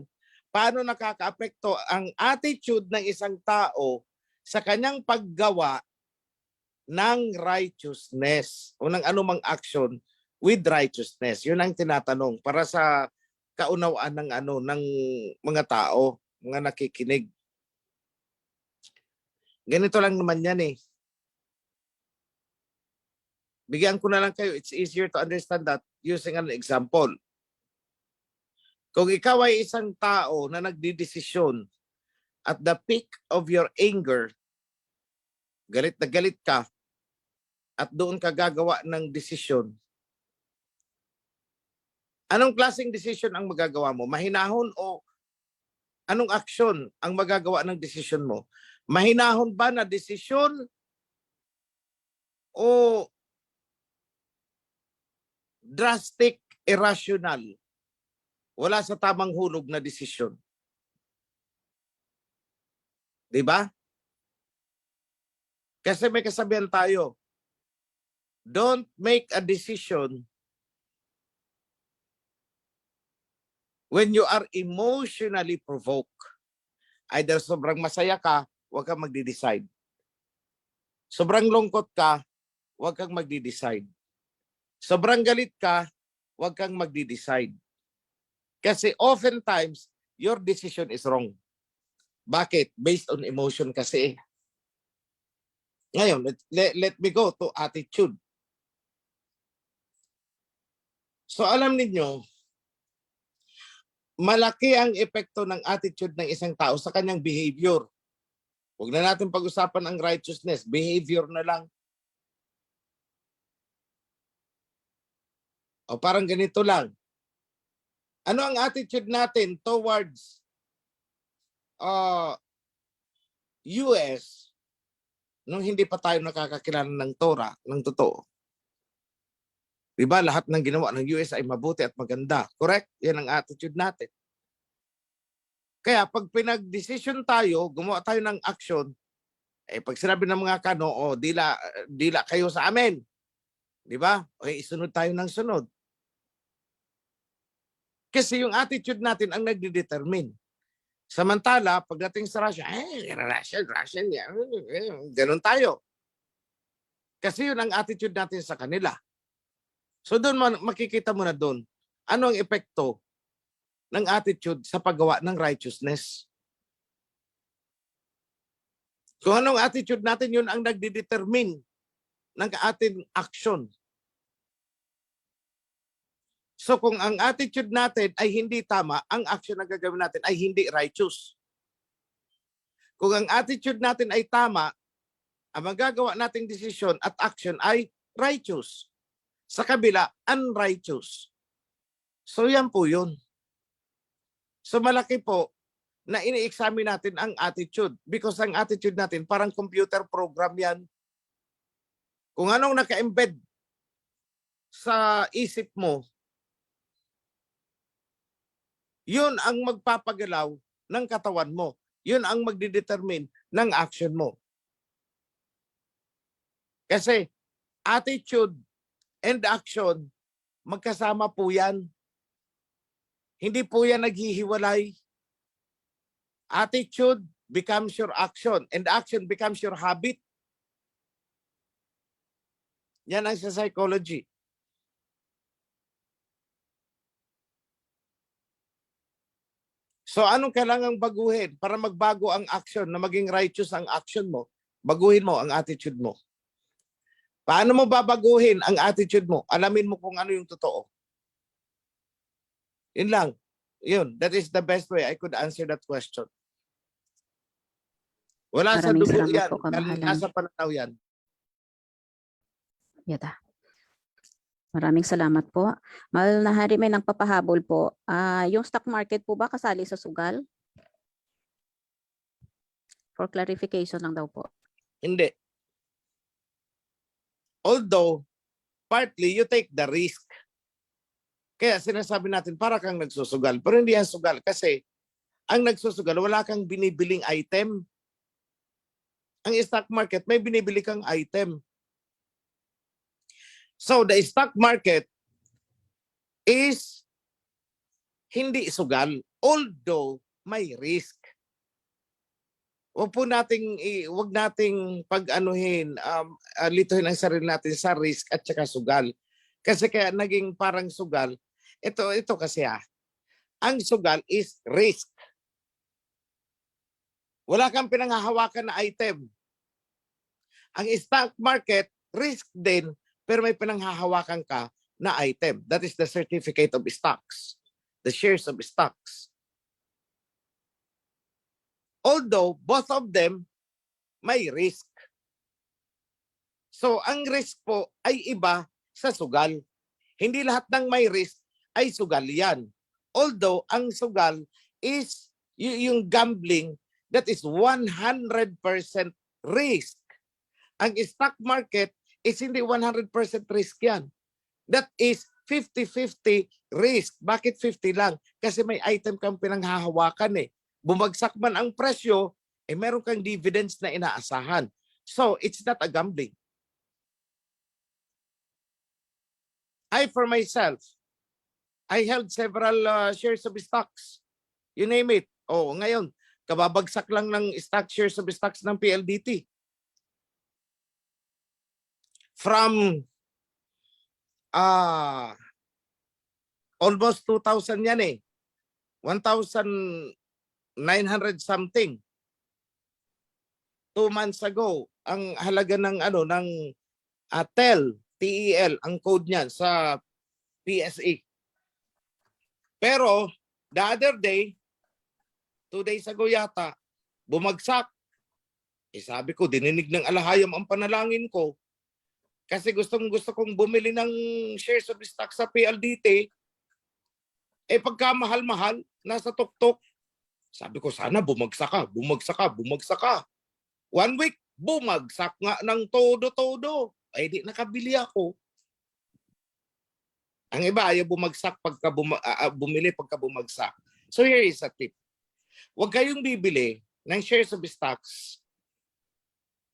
Paano nakakaapekto ang attitude ng isang tao sa kanyang paggawa ng righteousness o ng anumang action with righteousness? Yun ang tinatanong para sa kaunawaan ng ng mga tao, mga nakikinig. Ganito lang naman yan eh. Bigyan ko na lang kayo, it's easier to understand that using an example. Kung ikaw ay isang tao na nagdidesisyon at the peak of your anger, galit na galit ka, at doon ka gagawa ng desisyon, anong klaseng desisyon ang magagawa mo? Mahinahon o anong aksyon ang magagawa ng desisyon mo? Mahinahon ba na desisyon o drastic, irrational, wala sa tamang hulog na desisyon? Di ba? Kasi may kasabihan tayo, don't make a decision when you are emotionally provoked. Either sobrang masaya ka, huwag kang magde-decide. Sobrang lungkot ka, huwag kang magde-decide. Sobrang galit ka, huwag kang magde-decide. Kasi oftentimes, your decision is wrong. Bakit? Based on emotion kasi. Ngayon, let me go to attitude. So alam ninyo, malaki ang epekto ng attitude ng isang tao sa kanyang behavior. Huwag na natin pag-usapan ang righteousness, behavior na lang. O parang ganito lang. Ano ang attitude natin towards US nung hindi pa tayo nakakakilala ng Torah, ng totoo? Diba, lahat ng ginawa ng US ay mabuti at maganda. Correct? Yan ang attitude natin. Kaya pag pinag-decision tayo, gumawa tayo ng action, pag sinabi ng mga kano, dila kayo sa amin. Diba? Isunod tayo ng sunod. Kasi yung attitude natin ang nagde-determine. Samantala, pagdating sa Russia, Russian, ganun tayo. Kasi yun ang attitude natin sa kanila. So doon makikita mo na doon, ano ang epekto ng attitude sa paggawa ng righteousness. Kung anong attitude natin, yun ang nagde-determine ng ating action. So kung ang attitude natin ay hindi tama, ang action na gagawin natin ay hindi righteous. Kung ang attitude natin ay tama, ang magagawa nating decision at action ay righteous. Sa kabila, unrighteous. So yan po yun. So malaki po na ini-examine natin ang attitude because ang attitude natin parang computer program yan. Kung anong naka-embed sa isip mo, yun ang magpapagalaw ng katawan mo. Yun ang magdidetermine ng action mo. Kasi attitude and action, magkasama po yan. Hindi po yan naghihiwalay. Attitude becomes your action and action becomes your habit. Yan ang sa psychology. So anong kailangang baguhin para magbago ang action na maging righteous ang action mo? Baguhin mo ang attitude mo. Paano mo babaguhin ang attitude mo? Alamin mo kung ano yung totoo. Yun lang. Yun. That is the best way I could answer that question. Wala sa
Maraming
dugo
salamat
yan.
po, kamahalan.
Nasa pananaw yan.
Yata. Maraming salamat po. Mahal na hari, may nagpapahabol po. Yung stock market po ba kasali sa sugal? For clarification lang daw po.
Hindi. Although, partly you take the risk. Kaya sinasabi natin para kang nagsusugal. Pero hindi yan sugal kasi ang nagsusugal, wala kang binibiling item. Ang stock market, may binibili kang item. So the stock market is hindi sugal, although may risk. Wag nating pag-anuhin, lituhin ang sarili natin sa risk at saka sugal. Kasi kaya naging parang sugal, ito kasi ang sugal is risk. Wala kang pinanghahawakan na item. Ang stock market, risk din, pero may pinanghahawakan ka na item. That is the certificate of stocks, the shares of stocks. Although both of them may risk. So ang risk po ay iba sa sugal. Hindi lahat ng may risk ay sugal yan. Although ang sugal is yung gambling that is 100% risk. Ang stock market is hindi 100% risk yan. That is 50-50 risk. Bakit 50 lang? Kasi may item kang pinanghahawakan eh. Bumagsak man ang presyo, meron kang dividends na inaasahan. So, it's not a gambling. For myself, I held several shares of stocks. You name it. Ngayon, kababagsak lang ng shares of stocks ng PLDT. From almost 2,000 yan eh. 1,900 something. 2 months ago, ang halaga ng TEL, ang code niyan sa PSE. Pero the other day, 2 days ago yata, bumagsak. Sabi ko, dininig ng alahayam ang panalangin ko. Kasi gusto kong bumili ng shares of stock sa PLDT. Pagka mahal-mahal, nasa tuktok. Sabi ko, sana bumagsak ka. 1 week, bumagsak nga ng todo-todo. Di nakabili ako. Ang iba ayaw bumagsak bumili pagka bumagsak. So here is a tip. Huwag kayong bibili ng shares of stocks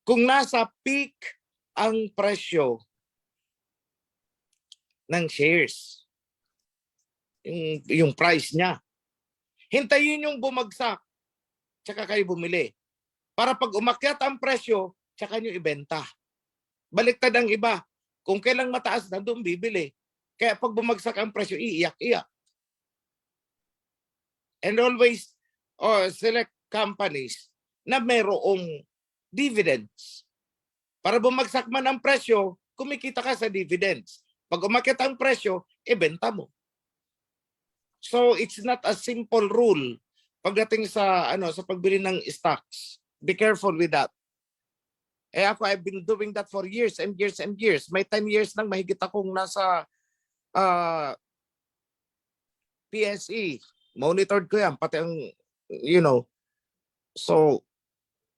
kung nasa peak ang presyo ng shares. Yung price niya. Hintayin yung bumagsak, tsaka kayo bumili. Para pag umakyat ang presyo, tsaka nyo ibenta. Baliktad ang iba. Kung kailang mataas na, doon bibili. Kaya pag bumagsak ang presyo, iiyak-iyak. And always select companies na mayroong dividends. Para bumagsak man ang presyo, kumikita ka sa dividends. Pag umakyat ang presyo, ibenta mo. So it's not a simple rule pagdating sa pagbili ng stocks. Be careful with that. I've been doing that for years and years and years. May 10 years nang mahigit akong nasa PSE. Monitored ko yan. Pati ang, so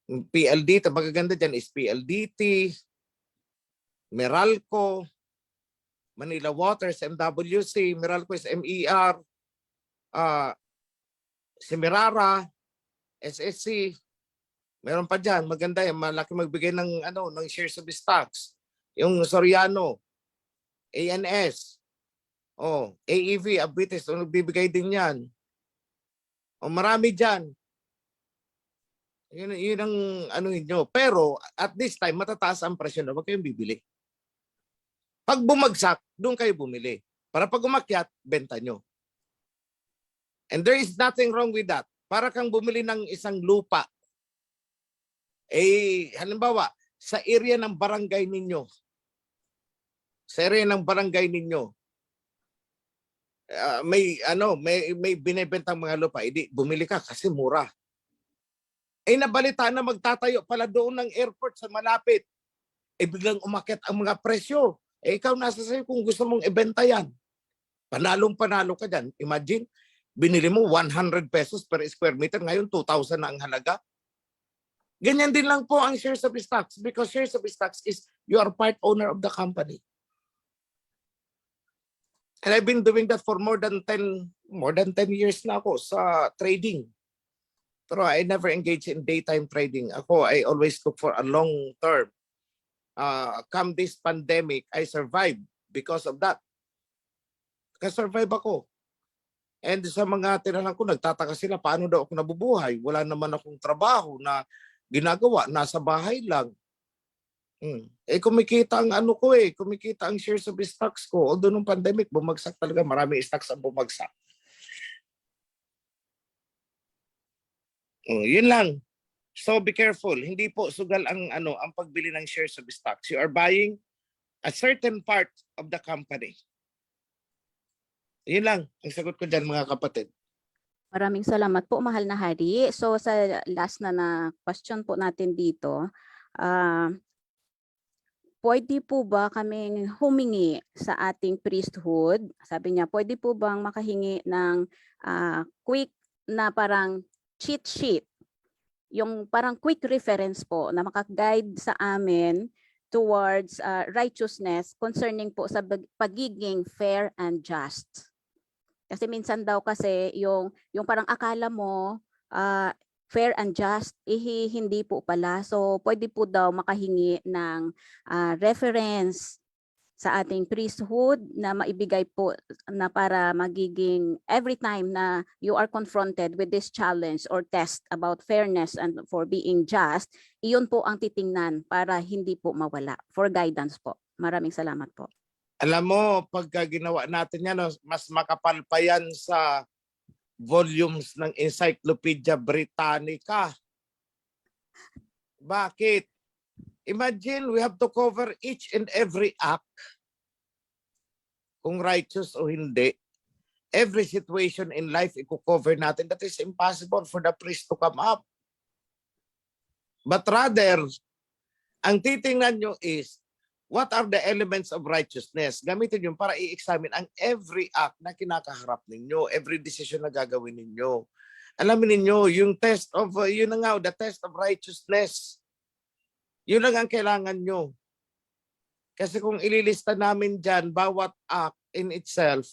PLDT, magaganda dyan is PLDT, Meralco, Manila Waters, MWC, Meralco is MER, Semirara, SSC, meron pa dyan, maganda yan, malaki magbigay ng shares of stocks. Yung Soriano, ANS, AEV, Abites, nagbibigay din yan. Marami dyan. Yun ang nyo. Pero at this time, matataas ang presyo na, huwag kayong bibili. Pag bumagsak, doon kayo bumili. Para pag umakyat, benta nyo. And there is nothing wrong with that. Para kang bumili ng isang lupa. Halimbawa, sa area ng barangay ninyo. May binebentang mga lupa, bumili ka kasi mura. Nabalita na magtatayo pala doon ng airport sa malapit. Biglang umakyat ang mga presyo. Ikaw nasa sa'yo kung gusto mong ibenta yan. Panalong-panalo ka dyan. Imagine, binili mo 100 pesos per square meter. Ngayon, 2,000 na ang halaga. Ganyan din lang po ang shares of stocks because shares of stocks is you are part owner of the company. And I've been doing that for more than 10 years na ako sa trading. Pero I never engage in daytime trading. I always look for a long term. Come this pandemic, I survived because of that. Survive ako. And sa mga tinalang ko, nagtataka sila, paano daw ako nabubuhay? Wala naman akong trabaho na ginagawa, nasa bahay lang. Kumikita ang kumikita ang shares of stocks ko. Although nung pandemic, bumagsak talaga. Marami stocks ang bumagsak. Yun lang. So be careful. Hindi po sugal ang pagbili ng shares of stocks. You are buying a certain part of the company. Yun lang ang sagot ko dyan, mga kapatid.
Maraming salamat po, mahal na hari. So sa last na question po natin dito, pwede po ba kaming humingi sa ating priesthood? Sabi niya, pwede po bang makahingi ng quick na parang cheat sheet? Yung parang quick reference po na makaguide sa amin towards righteousness concerning po sa pagiging fair and just. Kasi minsan daw kasi yung parang akala mo fair and just, hindi po pala. So pwede po daw makahingi ng reference sa ating priesthood na maibigay po na para magiging every time na you are confronted with this challenge or test about fairness and for being just, iyon po ang titingnan para hindi po mawala. For guidance po. Maraming salamat po.
Alam mo, pagka ginawa natin yan, mas makapal pa yan sa volumes ng Encyclopedia Britannica. Bakit? Imagine we have to cover each and every act, kung righteous o hindi. Every situation in life, i-cover natin. That is impossible for the priest to come up. But rather, ang titingnan nyo is, what are the elements of righteousness? Gamitin yun para i-examine ang every act na kinakaharap ninyo, every decision na gagawin ninyo. Alamin ninyo, yung test of, yun na nga, the test of righteousness. Yun lang ang kailangan nyo. Kasi kung ililista namin dyan, bawat act in itself,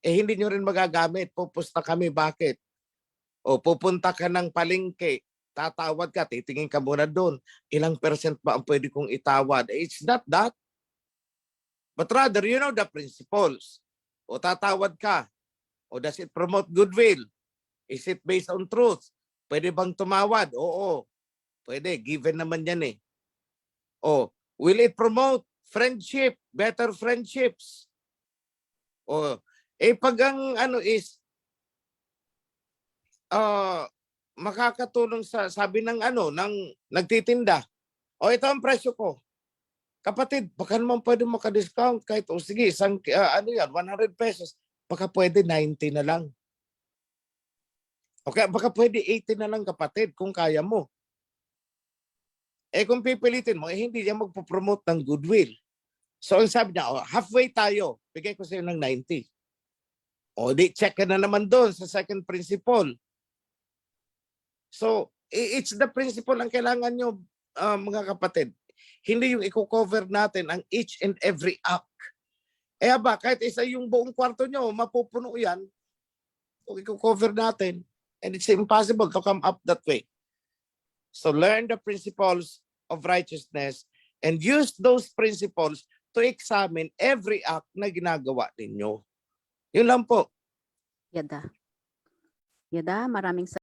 hindi nyo rin magagamit. Pupusta kami, bakit? O pupunta ka ng palengke, tatawad ka, titingin ka muna doon. Ilang percent ba ang pwede kong itawad? It's not that. But rather, you know the principles. O tatawad ka. O does it promote goodwill? Is it based on truth? Pwede bang tumawad? Oo. Pwede. Given naman yan eh. O, will it promote friendship? Better friendships? O, pag ang makakatulong sa sabi ng ng nagtitinda. O ito ang presyo ko. Kapatid, baka naman pwede maka-discount kahit sige, isang 100 pesos. Baka pwede 90 na lang. Okay, baka pwede 80 na lang kapatid kung kaya mo. Kung pipilitin mo, hindi niya magpo-promote ng goodwill. So ang sabi niya, halfway tayo. Bigay ko sa iyo ng 90. O di check ka na naman doon sa second principle. So, it's the principle ang kailangan nyo, mga kapatid. Hindi yung i-cover natin ang each and every act. Kahit isa yung buong kwarto nyo, mapupuno yan. Kung i-cover natin. And it's impossible to come up that way. So, learn the principles of righteousness and use those principles to examine every act na ginagawa ninyo. Yun lang po.
Yada, maraming